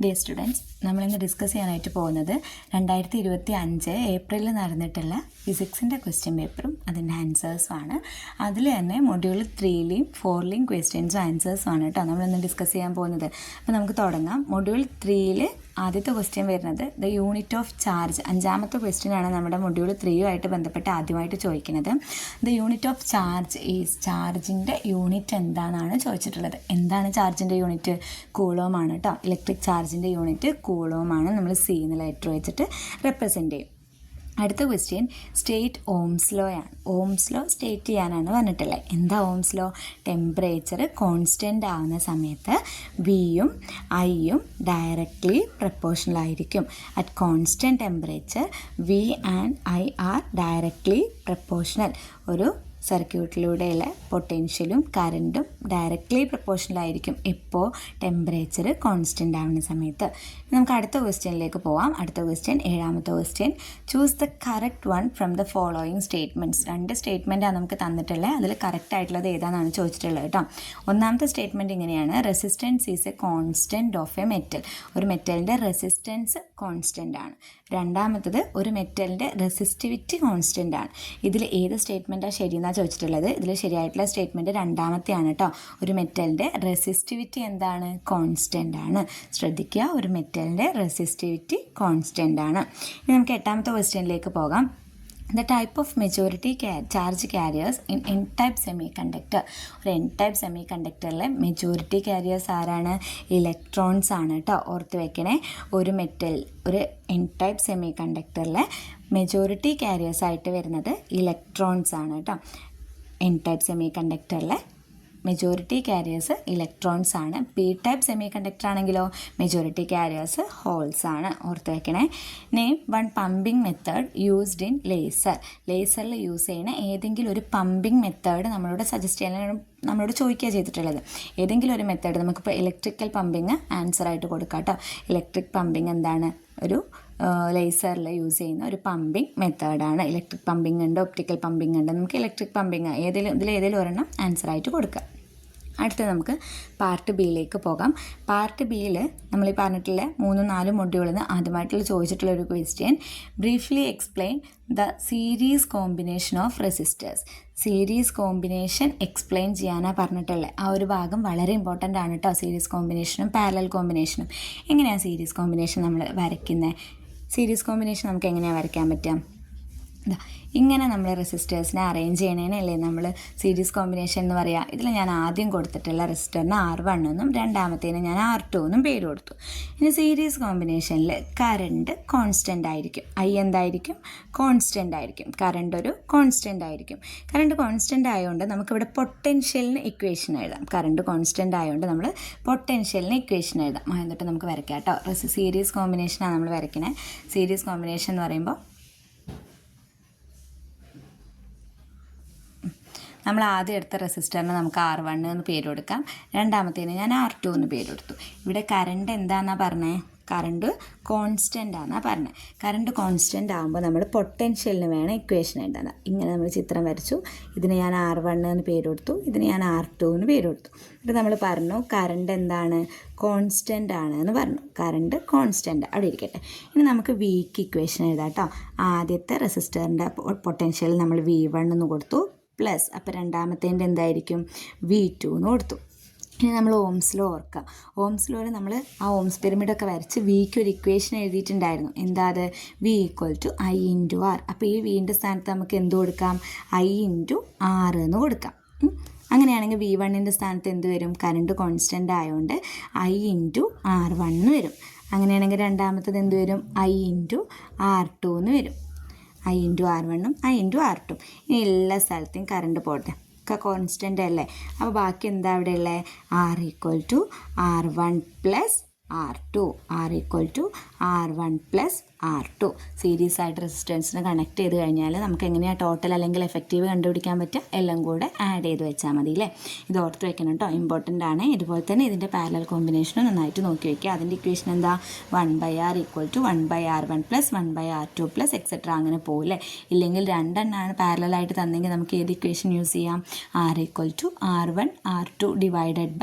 Dear students, നമ്മളിന്ന് discuss ചെയ്യാനായിട്ട് പോകുന്നത് 2025 ഏപ്രിലിൽ നടന്നിട്ടുള്ള ഫിസിക്സിൻ്റെ ക്വസ്റ്റ്യൻ പേപ്പറും അതിൻ്റെ ആൻസേഴ്സുമാണ്. അതിൽ തന്നെ മൊഡ്യൂൾ 3ലെയും 4ലെയും ക്വസ്റ്റ്യൻസും ആൻസേഴ്സുമാണ് കേട്ടോ നമ്മളിന്ന് ഡിസ്കസ് ചെയ്യാൻ പോകുന്നത്. അപ്പോൾ നമുക്ക് തുടങ്ങാം. മൊഡ്യൂൾ 3ൽ ആദ്യത്തെ ക്വസ്റ്റ്യൻ വരുന്നത് ദ യൂണിറ്റ് ഓഫ് ചാർജ്. 5ാമത്തെ ക്വസ്റ്റ്യനാണ് നമ്മുടെ മൊഡ്യൂൾ 3യുമായിട്ട് ബന്ധപ്പെട്ട് ആദ്യമായിട്ട് ചോദിക്കുന്നത്. The unit of charge is. ചാർജിൻ്റെ യൂണിറ്റ് എന്താണെന്നാണ് ചോദിച്ചിട്ടുള്ളത്. എന്താണ് ചാർജിൻ്റെ യൂണിറ്റ്? കൂളോം ആണ് കേട്ടോ. ഇലക്ട്രിക് ചാർജിൻ്റെ യൂണിറ്റ് കൂളോം ആണ്. നമ്മൾ സി എന്ന ലെറ്റർ വെച്ചിട്ട് റെപ്രസെൻറ്റ് ചെയ്യും. അടുത്ത ക്വസ്റ്റ്യൻ സ്റ്റേറ്റ് ഓംസ് ലോ ആണ്. ഓംസ് ലോ സ്റ്റേറ്റ് ചെയ്യാനാണ് പറഞ്ഞിട്ടുള്ളത്. എന്താ ഓംസ് ലോ? ടെമ്പറേച്ചർ കോൺസ്റ്റൻ്റ് ആവുന്ന സമയത്ത് വിയും ഐയും ഡയറക്റ്റ്ലി പ്രപ്പോർഷണൽ ആയിരിക്കും. At constant temperature V and I are directly proportional. ഒരു സർക്യൂട്ടിലൂടെയുള്ള പൊട്ടൻഷ്യലും കറൻറ്റും ഡയറക്റ്റ്ലി പ്രപ്പോർഷണൽ ആയിരിക്കും ഇപ്പോൾ ടെമ്പറേച്ചർ കോൺസ്റ്റൻ്റ് ആവുന്ന സമയത്ത്. നമുക്ക് അടുത്ത ക്വസ്റ്റ്യനിലേക്ക് പോവാം. അടുത്ത ക്വസ്റ്റ്യൻ 7ാമത്തെ question. Choose the correct one from the following statements. 2 സ്റ്റേറ്റ്മെൻറ്റാണ് നമുക്ക് തന്നിട്ടുള്ളത്. അതിൽ കറക്റ്റ് ആയിട്ടുള്ളത് ഏതാണെന്നാണ് ചോദിച്ചിട്ടുള്ളത് കേട്ടോ. ഒന്നാമത്തെ സ്റ്റേറ്റ്മെൻറ്റ് ഇങ്ങനെയാണ്: resistance is A constant of A metal. ഒരു മെറ്റലിൻ്റെ റെസിസ്റ്റൻസ് കോൺസ്റ്റൻ്റ് ആണ്. രണ്ടാമത്തത് ഒരു മെറ്റലിൻ്റെ റെസിസ്റ്റിവിറ്റി കോൺസ്റ്റൻ്റ് ആണ്. ഇതിൽ ഏത് സ്റ്റേറ്റ്മെൻറ്റാണ് ശരിയെന്നാണ് ചോദിച്ചിട്ടുള്ളത്. ഇതിൽ ശരിയായിട്ടുള്ള സ്റ്റേറ്റ്മെൻറ്റ് രണ്ടാമത്തെയാണ് കേട്ടോ. ഒരു മെറ്റലിൻ്റെ റെസിസ്റ്റിവിറ്റി എന്താണ്? കോൺസ്റ്റൻ്റ് ആണ്. ശ്രദ്ധിക്കുക, ഒരു മെറ്റലിൻ്റെ റെസിസ്റ്റിവിറ്റി കോൺസ്റ്റൻ്റ് ആണ്. ഇനി നമുക്ക് 8ാമത്തെ ക്വസ്റ്റ്യനിലേക്ക് പോകാം. The type of majority charge carriers in n type semiconductor. ഒരു എൻ ടൈപ്പ് സെമി കണ്ടക്ടറിലെ മെജോറിറ്റി ക്യാരിയേഴ്സ് ആരാണ്? ഇലക്ട്രോൺസ് ആണ് കേട്ടോ. ഓർത്ത് വെക്കണേ, ഒരു എൻ ടൈപ്പ് സെമി കണ്ടക്ടറിലെ മെജോറിറ്റി ക്യാരിയേഴ്സ് ആയിട്ട് വരുന്നത് ഇലക്ട്രോൺസ് ആണ് കേട്ടോ. എൻ ടൈപ്പ് സെമി കണ്ടക്ടറിലെ മെജോറിറ്റി ക്യാരിയേഴ്സ് ഇലക്ട്രോൺസ് ആണ്. പി ടൈപ്പ് സെമി കണ്ടക്ടർ ആണെങ്കിലോ മെജോറിറ്റി ക്യാരിയേഴ്സ് ഹോൾസ് ആണ്. ഓർത്ത് വെക്കണേ. Name one pumping method used in laser. ലേസറിൽ യൂസ് ചെയ്യുന്ന ഏതെങ്കിലും ഒരു പമ്പിംഗ് മെത്തേഡ് നമ്മളോട് സജസ്റ്റ് ചെയ്യാൻ നമ്മളോട് ചോദിക്കുക ചെയ്തിട്ടുള്ളത്. ഏതെങ്കിലും ഒരു മെത്തേഡ്. നമുക്കിപ്പോൾ ഇലക്ട്രിക്കൽ പമ്പിങ് ആൻസറായിട്ട് കൊടുക്കാം കേട്ടോ. ഇലക്ട്രിക് പമ്പിങ് എന്താണ്? ഒരു ലേസറിൽ യൂസ് ചെയ്യുന്ന ഒരു പമ്പിങ് മെത്തേഡാണ്. ഇലക്ട്രിക് പമ്പിങ് ഉണ്ട്, ഒപ്റ്റിക്കൽ പമ്പിങ് ഉണ്ട്. നമുക്ക് ഇലക്ട്രിക് പമ്പിങ് ഇതിലേതെങ്കിലും ഒരെണ്ണം ആൻസറായിട്ട് കൊടുക്കുക. അടുത്ത് നമുക്ക് പാർട്ട് ബിയിലേക്ക് പോകാം. പാർട്ട് ബിയിൽ നമ്മൾ ഈ പറഞ്ഞിട്ടുള്ള 3-4 മൊഡ്യൂളിൽ നിന്ന് ആദ്യമായിട്ടുള്ള ചോദിച്ചിട്ടുള്ള ഒരു question: briefly explain the series combination of resistors. Series combination explain ചെയ്യാനാണ് പറഞ്ഞിട്ടുള്ളത്. ആ ഒരു ഭാഗം വളരെ ഇമ്പോർട്ടൻ്റ് ആണ് കേട്ടോ. സീരീസ് കോമ്പിനേഷനും പാരലൽ കോമ്പിനേഷനും. എങ്ങനെയാണ് സീരീസ് കോമ്പിനേഷൻ നമ്മൾ വരയ്ക്കുന്നത്? സീരീസ് കോമ്പിനേഷൻ നമുക്ക് എങ്ങനെയാണ് വരയ്ക്കാൻ പറ്റുക? ഇങ്ങനെ നമ്മൾ റെസിസ്റ്റേഴ്സിനെ അറേഞ്ച് ചെയ്യണേനല്ലേ നമ്മൾ സീരീസ് കോമ്പിനേഷൻ എന്ന് പറയുക. ഇതിൽ ഞാൻ ആദ്യം കൊടുത്തിട്ടുള്ള റെസിസ്റ്ററിന് R1 എന്നും രണ്ടാമത്തേന് ഞാൻ R2 എന്നും പേര് കൊടുത്തു. ഇനി സീരീസ് കോമ്പിനേഷനിൽ കറണ്ട് കോൺസ്റ്റൻ്റ് ആയിരിക്കും. എന്തായിരിക്കും? കോൺസ്റ്റൻ്റ് ആയിരിക്കും. കറണ്ട് ഒരു കോൺസ്റ്റൻ്റ് ആയിരിക്കും. കറണ്ട് കോൺസ്റ്റൻ്റ് ആയതുകൊണ്ട് നമുക്കിവിടെ പൊട്ടൻഷ്യലിന് ഇക്വേഷൻ എഴുതാം. കറണ്ട് കോൺസ്റ്റൻ്റ് ആയതുകൊണ്ട് നമ്മൾ പൊട്ടൻഷ്യലിന് ഇക്വേഷൻ എഴുതാം. എന്നിട്ട് നമുക്ക് വരയ്ക്കാം കേട്ടോ. സീരീസ് കോമ്പിനേഷനാണ് നമ്മൾ വരയ്ക്കുന്നത്. സീരീസ് കോമ്പിനേഷൻ എന്ന് പറയുമ്പോൾ നമ്മൾ ആദ്യം എടുത്ത റെസിസ്റ്ററിന് നമുക്ക് R1 എന്ന് പേര് കൊടുക്കാം. രണ്ടാമത്തേന് ഞാൻ R2 എന്ന് പേര് കൊടുത്തു. ഇവിടെ കറണ്ട് എന്താണെന്നാണ് പറഞ്ഞത്? കറണ്ട് കോൺസ്റ്റൻ്റ് ആണെന്നാണ് പറഞ്ഞത്. കറണ്ട് കോൺസ്റ്റൻ്റ് ആകുമ്പോൾ നമ്മൾ പൊട്ടൻഷ്യലിന് വേണം ഇക്വേഷൻ എഴുതാൻ. ഇങ്ങനെ നമ്മൾ ചിത്രം വരച്ചു. ഇതിന് ഞാൻ R1 എന്ന് പേര് കൊടുത്തു. ഇതിന് ഞാൻ R2 എന്ന് പേര് കൊടുത്തു. എന്നിട്ട് നമ്മൾ പറഞ്ഞു കറണ്ട് എന്താണ്? കോൺസ്റ്റൻ്റ് ആണ് എന്ന് പറഞ്ഞു. കറണ്ട് കോൺസ്റ്റൻ്റ് അവിടെ ഇരിക്കട്ടെ. ഇനി നമുക്ക് വിക്ക് ഇക്വേഷൻ എഴുതാം കേട്ടോ. ആദ്യത്തെ റെസിസ്റ്ററിൻ്റെ പൊട്ടൻഷ്യൽ നമ്മൾ V1 എന്ന് കൊടുത്തു. പ്ലസ് അപ്പോൾ രണ്ടാമത്തേൻ്റെ എന്തായിരിക്കും? V2 എന്ന് കൊടുത്തു. ഇനി നമ്മൾ ഓംസ് ലോ ഓർക്കുക. ഓംസ് ലോയിൽ നമ്മൾ ആ ഓംസ് പിരമിഡൊക്കെ വരച്ച് വിക്ക് ഒരു ഇക്വേഷൻ എഴുതിയിട്ടുണ്ടായിരുന്നു. എന്താ അത്? V = I × R. അപ്പോൾ ഈ വിൻ്റെ സ്ഥാനത്ത് നമുക്ക് എന്ത് കൊടുക്കാം? I × R എന്ന് കൊടുക്കാം. അങ്ങനെയാണെങ്കിൽ V1ൻ്റെ സ്ഥാനത്ത് എന്ത് വരും? കറണ്ട് കോൺസ്റ്റൻ്റ് ആയതുകൊണ്ട് I × R1 എന്ന് വരും. അങ്ങനെയാണെങ്കിൽ രണ്ടാമത്തത് എന്ത് വരും? I × R2 എന്ന് വരും. I × R1ഉം I × R2. ഇനി എല്ലാ സ്ഥലത്തെയും കറണ്ട് പോട്ടെ, ഒക്കെ കോൺസ്റ്റൻ്റ് അല്ലേ. അപ്പോൾ ബാക്കി എന്താ അവിടെ ഉള്ളത്? R = R1 + R2. R = R1 + R2. Series ആയിട്ട് റെസിസ്റ്റൻസിന് കണക്ട് ചെയ്ത് കഴിഞ്ഞാൽ നമുക്ക് എങ്ങനെയാണ് ടോട്ടൽ അല്ലെങ്കിൽ എഫക്റ്റീവ് കണ്ടുപിടിക്കാൻ പറ്റുക? എല്ലാം കൂടെ ആഡ് ചെയ്ത് വെച്ചാൽ മതി അല്ലേ. ഇത് ഓർത്ത് വെക്കണം കേട്ടോ, ഇമ്പോർട്ടൻ്റ് ആണ്. ഇതുപോലെ തന്നെ ഇതിൻ്റെ പാരലൽ കോമ്പിനേഷനും നന്നായിട്ട് നോക്കി വയ്ക്കുക. അതിൻ്റെ ഇക്വേഷൻ എന്താ? 1/R = 1/R1 + 1/R2 + എക്സെട്ര അങ്ങനെ പോകില്ലേ. ഇല്ലെങ്കിൽ രണ്ടെണ്ണമാണ് പാരലായിട്ട് തന്നെങ്കിൽ നമുക്ക് ഏത് ഇക്വേഷൻ യൂസ് ചെയ്യാം? R = R1 R2 /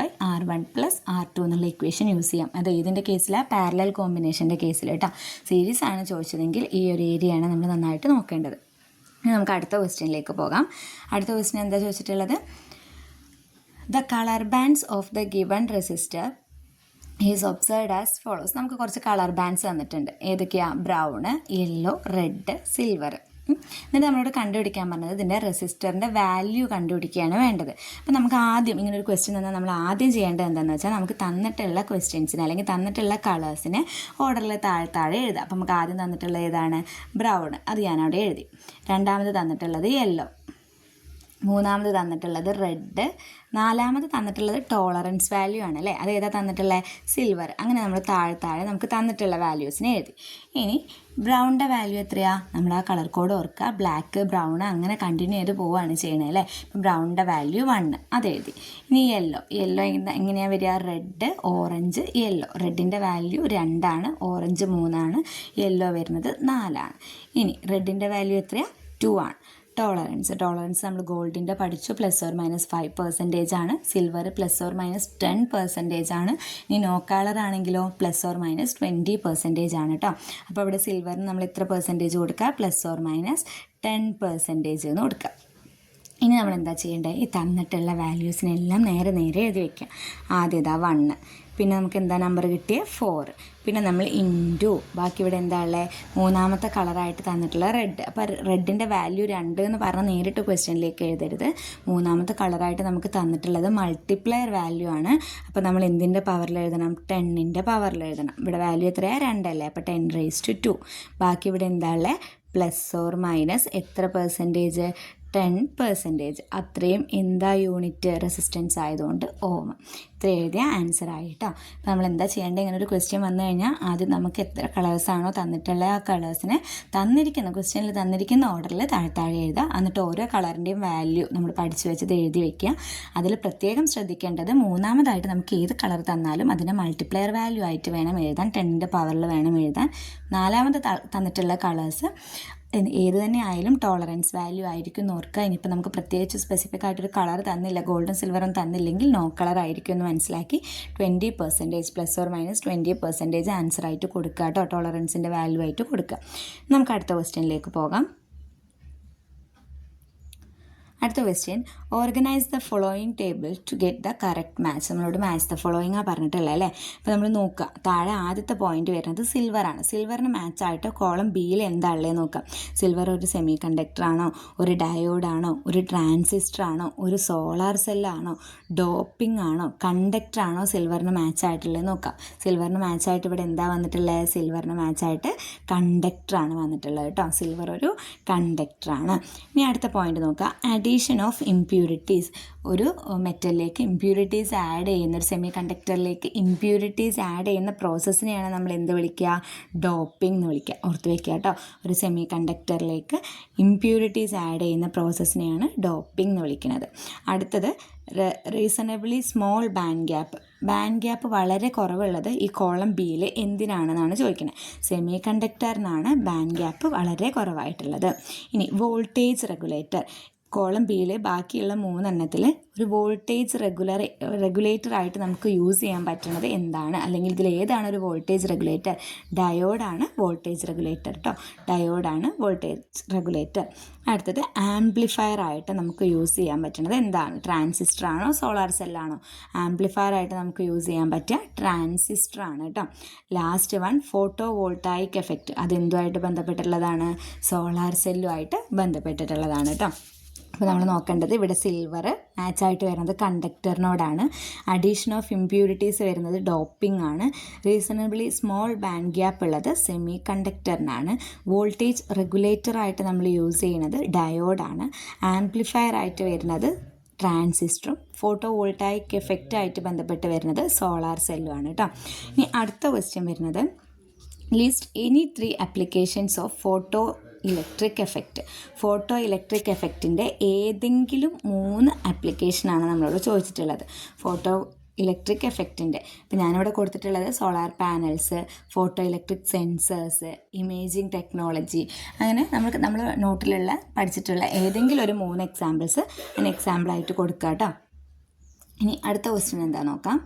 R1 + R2 എന്നുള്ള ഇക്വേഷൻ യൂസ് ചെയ്യാം. അത് ഏതിൻ്റെ കേസിലാണ്? പാരലൽ കോമ്പിനേഷൻ്റെ കേസിൽ കേട്ടോ. സീരീസ് ആണ് ചോദിച്ചതെങ്കിൽ ഈ ഒരു ഏരിയയാണ് നമ്മൾ നന്നായിട്ട് നോക്കേണ്ടത്. ഇനി നമുക്ക് അടുത്ത ക്വസ്റ്റ്യനിലേക്ക് പോകാം. അടുത്ത ക്വസ്റ്റ്യൻ എന്താ ചോദിച്ചിട്ടുള്ളത്? The colour bands of the given resistor is observed as follows. നമുക്ക് കുറച്ച് കളർ ബാൻഡ്സ് തന്നിട്ടുണ്ട്. ഏതൊക്കെയാണ്? Brown, yellow, red, silver. എന്നിട്ട് നമ്മളോട് കണ്ടുപിടിക്കാൻ പറഞ്ഞത് ഇതിൻ്റെ റെസിസ്റ്ററിൻ്റെ വാല്യൂ കണ്ടുപിടിക്കുകയാണ് വേണ്ടത്. അപ്പോൾ നമുക്ക് ആദ്യം ഇങ്ങനൊരു ക്വസ്റ്റ്യൻ തന്നാൽ നമ്മൾ ആദ്യം ചെയ്യേണ്ടത് എന്താണെന്ന് വെച്ചാൽ നമുക്ക് തന്നിട്ടുള്ള ക്വസ്റ്റ്യൻസിന് അല്ലെങ്കിൽ തന്നിട്ടുള്ള കളേഴ്സിനെ ഓർഡറിൽ താഴെ എഴുതാം. അപ്പോൾ നമുക്ക് ആദ്യം തന്നിട്ടുള്ളത് ഏതാണ്? ബ്രൗൺ, അത് ഞാനവിടെ എഴുതി. രണ്ടാമത് തന്നിട്ടുള്ളത് യെല്ലോ, മൂന്നാമത് തന്നിട്ടുള്ളത് റെഡ്, നാലാമത് തന്നിട്ടുള്ളത് ടോളറൻസ് വാല്യൂ ആണ് അല്ലേ. അത് ഏതാ തന്നിട്ടുള്ളത്? സിൽവർ. അങ്ങനെ നമ്മൾ താഴെ നമുക്ക് തന്നിട്ടുള്ള വാല്യൂസിനെ എഴുതി. ഇനി ബ്രൗണിൻ്റെ വാല്യൂ എത്രയാണ്? നമ്മൾ ആ കളർ കോഡ് ഓർക്കുക. ബ്ലാക്ക്, ബ്രൗൺ അങ്ങനെ കണ്ടിന്യൂ ചെയ്ത് പോവുകയാണ് ചെയ്യണത് അല്ലേ. ഇപ്പം ബ്രൗണിൻ്റെ വാല്യൂ 1 അത് എഴുതി. ഇനി യെല്ലോ എങ്ങനെയാണ് വരിക? Red, orange, yellow. റെഡിൻ്റെ വാല്യൂ 2 ഓറഞ്ച് 3 യെല്ലോ വരുന്നത് 4 ഇനി റെഡിൻ്റെ വാല്യൂ എത്രയാണ്? 2 ടോളറൻസ് നമ്മൾ ഗോൾഡിൻ്റെ പഠിച്ചു. +or-5% ആണ്. സിൽവർ +or-10% ആണ്. ഇനി നോ കളർ ആണെങ്കിലോ +or-20% ആണ് കേട്ടോ. അപ്പോൾ ഇവിടെ സിൽവറിന് നമ്മൾ എത്ര പെർസെൻറ്റേജ് കൊടുക്കുക? +or-10% എന്ന് കൊടുക്കുക. ഇനി നമ്മൾ എന്താ ചെയ്യേണ്ടത്? ഈ തന്നിട്ടുള്ള വാല്യൂസിനെല്ലാം നേരെ എഴുതി വയ്ക്കുക. ആദ്യതാ 1, പിന്നെ നമുക്ക് എന്താ നമ്പർ കിട്ടിയ 4, പിന്നെ നമ്മൾ ഇൻറ്റു ബാക്കി ഇവിടെ എന്താ ഉള്ളത്? മൂന്നാമത്തെ കളറായിട്ട് തന്നിട്ടുള്ള റെഡ്. അപ്പോൾ റെഡിൻ്റെ വാല്യൂ 2 എന്ന് പറഞ്ഞാൽ നേരിട്ട് ക്വസ്റ്റ്യനിലേക്ക് എഴുതരുത്. മൂന്നാമത്തെ കളറായിട്ട് നമുക്ക് തന്നിട്ടുള്ളത് മൾട്ടിപ്ലയർ വാല്യൂ ആണ്. അപ്പോൾ നമ്മൾ എന്തിൻ്റെ പവറിൽ എഴുതണം? 10ൻ്റെ പവറിൽ എഴുതണം. ഇവിടെ വാല്യൂ എത്രയാണ്? 2 അല്ലേ. അപ്പോൾ 10⁻². ബാക്കി ഇവിടെ എന്താ ഉള്ളത്? +or- എത്ര പെർസെൻറ്റേജ്? 10%. അത്രയും എന്താ യൂണിറ്റ്? റെസിസ്റ്റൻസ് ആയതുകൊണ്ട് ഓം. ഇത്ര എഴുതിയ ആൻസർ ആയിട്ടോ. അപ്പോൾ നമ്മൾ എന്താ ചെയ്യേണ്ടത്? ഇങ്ങനെ ഒരു ക്വസ്റ്റ്യൻ വന്നു കഴിഞ്ഞാൽ ആദ്യം നമുക്ക് എത്ര കളേഴ്സാണോ തന്നിട്ടുള്ള ആ കളേഴ്സിനെ ക്വസ്റ്റ്യനിൽ തന്നിരിക്കുന്ന ഓർഡറിൽ താഴെ എഴുതുക. എന്നിട്ട് ഓരോ കളറിൻ്റെയും വാല്യൂ നമ്മൾ പഠിച്ചു വെച്ചത് എഴുതി വയ്ക്കുക. അതിൽ പ്രത്യേകം ശ്രദ്ധിക്കേണ്ടത് മൂന്നാമതായിട്ട് നമുക്ക് ഏത് കളർ തന്നാലും അതിനെ മൾട്ടിപ്ലയർ വാല്യൂ ആയിട്ട് വേണം എഴുതാൻ. 10ൻ്റെ പവറിൽ വേണം എഴുതാൻ. നാലാമത് തന്നിട്ടുള്ള കളേഴ്സ് ഏത് തന്നെ ആയാലും ടോളറൻസ് വാല്യൂ ആയിരിക്കും എന്ന് ഓർക്കുക. ഇനിയിപ്പോൾ നമുക്ക് പ്രത്യേകിച്ച് സ്പെസിഫിക് ആയിട്ടൊരു കളർ തന്നില്ല, ഗോൾഡും സിൽവറും തന്നില്ലെങ്കിൽ നോ കളർ ആയിരിക്കും എന്ന് മനസ്സിലാക്കി 20% +or-20% ആൻസർ ആയിട്ട് കൊടുക്കുക കേട്ടോ. ടോളറൻസിൻ്റെ വാല്യൂ ആയിട്ട് കൊടുക്കുക. നമുക്ക് അടുത്ത ക്വസ്റ്റ്യനിലേക്ക് പോകാം. അടുത്ത question, organise the following table to get the correct match. നമ്മളോട് മാച്ച് ദ ഫോളോയിങ് ആ പറഞ്ഞിട്ടുള്ളത് അല്ലേ. അപ്പോൾ നമ്മൾ നോക്കുക. താഴെ ആദ്യത്തെ പോയിന്റ് വരുന്നത് സിൽവറാണ്. സിൽവറിന് മാച്ചായിട്ട് കോളം ബിയിൽ എന്താ ഉള്ളത് നോക്കാം. സിൽവർ ഒരു സെമി കണ്ടക്ടർ ആണോ, ഒരു ഡയോഡാണോ, ഒരു ട്രാൻസിസ്റ്റർ ആണോ, ഒരു സോളാർ സെല്ലാണോ, ഡോപ്പിംഗ് ആണോ, കണ്ടക്ടർ ആണോ സിൽവറിന് മാച്ചായിട്ടുള്ളത് നോക്കാം. സിൽവറിന് മാച്ചായിട്ട് ഇവിടെ എന്താ വന്നിട്ടുള്ളത്? സിൽവറിന് മാച്ചായിട്ട് കണ്ടക്ടറാണ് വന്നിട്ടുള്ളത് കേട്ടോ. സിൽവർ ഒരു കണ്ടക്ടറാണ്. ഇനി അടുത്ത പോയിന്റ് നോക്കാം. Addition of impurities. ഒരു മെറ്റലിലേക്ക് ഇംപ്യൂരിറ്റീസ് ആഡ് ചെയ്യുന്ന, ഒരു സെമി കണ്ടക്ടറിലേക്ക് ഇംപ്യൂരിറ്റീസ് ആഡ് ചെയ്യുന്ന പ്രോസസ്സിനെയാണ് നമ്മൾ എന്ത് വിളിക്കുക? ഡോപ്പിംഗ് എന്ന് വിളിക്കുക. ഓർത്ത് വയ്ക്കുക കേട്ടോ. ഒരു സെമി കണ്ടക്ടറിലേക്ക് ഇംപ്യൂരിറ്റീസ് ആഡ് ചെയ്യുന്ന പ്രോസസ്സിനെയാണ് ഡോപ്പിംഗ് എന്ന് വിളിക്കുന്നത്. അടുത്തത് റീസണബിളി സ്മോൾ ബാൻഡ് ഗ്യാപ്പ് വളരെ കുറവുള്ളത് ഈ കോളം ബിയിൽ എന്തിനാണെന്നാണ് ചോദിക്കുന്നത്. സെമി കണ്ടക്ടറിനാണ് ബാൻഡ് ഗ്യാപ്പ് വളരെ കുറവായിട്ടുള്ളത്. ഇനി വോൾട്ടേജ് റെഗുലേറ്റർ. കോളം ബിയിൽ ബാക്കിയുള്ള 3 ഒരു വോൾട്ടേജ് റെഗുലേറ്റർ ആയിട്ട് നമുക്ക് യൂസ് ചെയ്യാൻ പറ്റുന്നത് എന്താണ്? അല്ലെങ്കിൽ ഇതിൽ ഏതാണ് ഒരു വോൾട്ടേജ് റെഗുലേറ്റർ? ഡയോഡാണ് വോൾട്ടേജ് റെഗുലേറ്റർ കേട്ടോ. ഡയോഡാണ് വോൾട്ടേജ് റെഗുലേറ്റർ. അടുത്തത് ആംപ്ലിഫയർ ആയിട്ട് നമുക്ക് യൂസ് ചെയ്യാൻ പറ്റുന്നത് എന്താണ്? ട്രാൻസിസ്റ്റർ ആണോ സോളാർ സെല്ലാണോ? ആംപ്ലിഫയർ ആയിട്ട് നമുക്ക് യൂസ് ചെയ്യാൻ പറ്റുക ട്രാൻസിസ്റ്റർ ആണ് കേട്ടോ. Last one photovoltaic effect. അതെന്തുമായിട്ട് ബന്ധപ്പെട്ടിട്ടുള്ളതാണ്? സോളാർ സെല്ലുമായിട്ട് ബന്ധപ്പെട്ടിട്ടുള്ളതാണ് കേട്ടോ. അപ്പോൾ നമ്മൾ നോക്കേണ്ടത് ഇവിടെ സിൽവർ മാച്ചായിട്ട് വരുന്നത് കണ്ടക്ടറിനോടാണ്. അഡീഷൻ ഓഫ് ഇംപ്യൂരിറ്റീസ് വരുന്നത് ഡോപ്പിംഗ് ആണ്. റീസണബിളി സ്മോൾ ബാൻഡ് ഗ്യാപ്പ് ഉള്ളത് സെമി കണ്ടക്ടറിനാണ്. വോൾട്ടേജ് റെഗുലേറ്ററായിട്ട് നമ്മൾ യൂസ് ചെയ്യുന്നത് ഡയോഡാണ്. ആംപ്ലിഫയർ ആയിട്ട് വരുന്നത് ട്രാൻസിസ്റ്ററും ഫോട്ടോ വോൾട്ടായിക് എഫക്റ്റായിട്ട് ബന്ധപ്പെട്ട് വരുന്നത് സോളാർ സെല്ലുമാണ് കേട്ടോ. ഇനി അടുത്ത ക്വസ്റ്റ്യൻ വരുന്നത് list any 3 applications of photoelectric എഫക്റ്റിൻ്റെ ഏതെങ്കിലും 3 ആപ്ലിക്കേഷനാണ് നമ്മളോട് ചോദിച്ചിട്ടുള്ളത്. ഫോട്ടോ ഇലക്ട്രിക് എഫക്റ്റിൻ്റെ ഇപ്പം ഞാനിവിടെ കൊടുത്തിട്ടുള്ളത് solar panels, photo electric sensors, imaging technology, അങ്ങനെ നമ്മൾ നോട്ടിലുള്ള പഠിച്ചിട്ടുള്ള ഏതെങ്കിലും ഒരു 3 എക്സാമ്പിൾസ് ഞാൻ എക്സാമ്പിളായിട്ട് കൊടുക്കുക കേട്ടോ. ഇനി അടുത്ത ക്വസ്റ്റ്യൻ എന്താ നോക്കാം.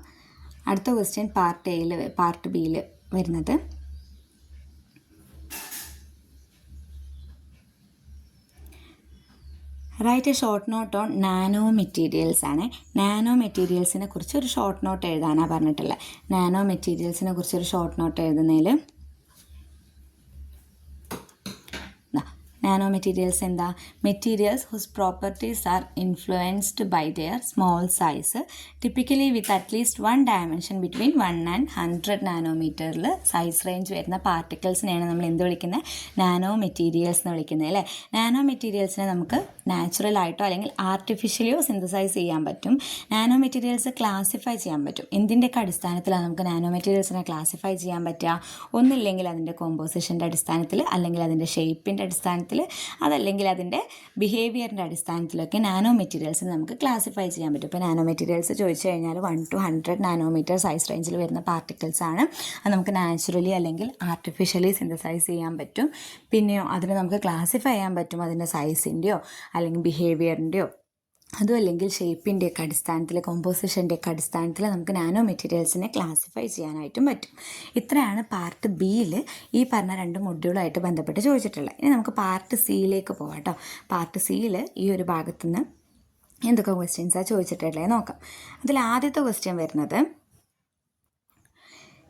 അടുത്ത ക്വസ്റ്റ്യൻ പാർട്ട് ബിയിൽ വരുന്നത് write a short note on nanomaterials ആണ്. നാനോ മെറ്റീരിയൽസിനെ കുറിച്ച് ഒരു ഷോർട്ട് നോട്ട് എഴുതാനാണ് പറഞ്ഞിട്ടുള്ളത്. നാനോ മെറ്റീരിയൽസിനെ കുറിച്ചൊരു ഷോർട്ട് നോട്ട് എഴുതുന്നതിൽ നാനോ മെറ്റീരിയൽസ് എന്താ? Materials whose properties are influenced by their small size, typically with at least 1 dimension between 1 and 100 നാനോമീറ്ററിൽ സൈസ് റേഞ്ച് വരുന്ന പാർട്ടിക്കിൾസിനെയാണ് നമ്മൾ എന്ത് വിളിക്കുന്നത്? നാനോ മെറ്റീരിയൽസ് എന്ന് വിളിക്കുന്നത് അല്ലേ. നാനോ മെറ്റീരിയൽസിനെ നമുക്ക് നാച്ചുറൽ ആയിട്ടോ അല്ലെങ്കിൽ ആർട്ടിഫിഷ്യലിയോ സിന്തസൈസ് ചെയ്യാൻ പറ്റും. നാനോ മെറ്റീരിയൽസ് ക്ലാസിഫൈ ചെയ്യാൻ പറ്റും. എന്തിൻ്റെയൊക്കെ അടിസ്ഥാനത്തിലാണ് നമുക്ക് നാനോ മെറ്റീരിയൽസിനെ ക്ലാസിഫൈ ചെയ്യാൻ പറ്റുക? ഒന്നില്ലെങ്കിൽ അതിൻ്റെ കോമ്പോസിഷൻ്റെ അടിസ്ഥാനത്തിൽ, അല്ലെങ്കിൽ അതിൻ്റെ ഷേപ്പിൻ്റെ അടിസ്ഥാനത്തിൽ, അതല്ലെങ്കിൽ അതിൻ്റെ ബിഹേവിയറിൻ്റെ അടിസ്ഥാനത്തിലൊക്കെ നാനോ മെറ്റീരിയൽസ് നമുക്ക് ക്ലാസിഫൈ ചെയ്യാൻ പറ്റും. ഇപ്പോൾ നാനോ മെറ്റീരിയൽസ് ചോദിച്ചു കഴിഞ്ഞാൽ 1 to 100 നാനോമീറ്റർ സൈസ് റേഞ്ചിൽ വരുന്ന പാർട്ടിക്കിൾസ് ആണ്. അത് നമുക്ക് നാച്ചുറലി അല്ലെങ്കിൽ ആർട്ടിഫിഷ്യലി സിന്തസൈസ് ചെയ്യാൻ പറ്റും. പിന്നെയോ അതിനെ നമുക്ക് ക്ലാസിഫൈ ചെയ്യാൻ പറ്റും അതിൻ്റെ സൈസിൻ്റെയോ അല്ലെങ്കിൽ ബിഹേവിയറിൻ്റെയോ അതും അല്ലെങ്കിൽ ഷേപ്പിൻ്റെയൊക്കെ അടിസ്ഥാനത്തിൽ, കോമ്പോസിഷൻ്റെയൊക്കെ അടിസ്ഥാനത്തിൽ നമുക്ക് നാനോ മെറ്റീരിയൽസിനെ ക്ലാസിഫൈ ചെയ്യാനായിട്ടും പറ്റും. ഇത്രയാണ് പാർട്ട് ബിയിൽ ഈ പറഞ്ഞ 2 മൊഡ്യൂളായിട്ട് ബന്ധപ്പെട്ട് ചോദിച്ചിട്ടുള്ളത്. ഇനി നമുക്ക് പാർട്ട് സിയിലേക്ക് പോകാം കേട്ടോ. പാർട്ട് സിയിൽ ഈ ഒരു ഭാഗത്തുനിന്ന് എന്തൊക്കെ ക്വസ്റ്റ്യൻസാണ് ചോദിച്ചിട്ടുള്ളത് നോക്കാം. അതിൽ ആദ്യത്തെ ക്വസ്റ്റ്യൻ വരുന്നത്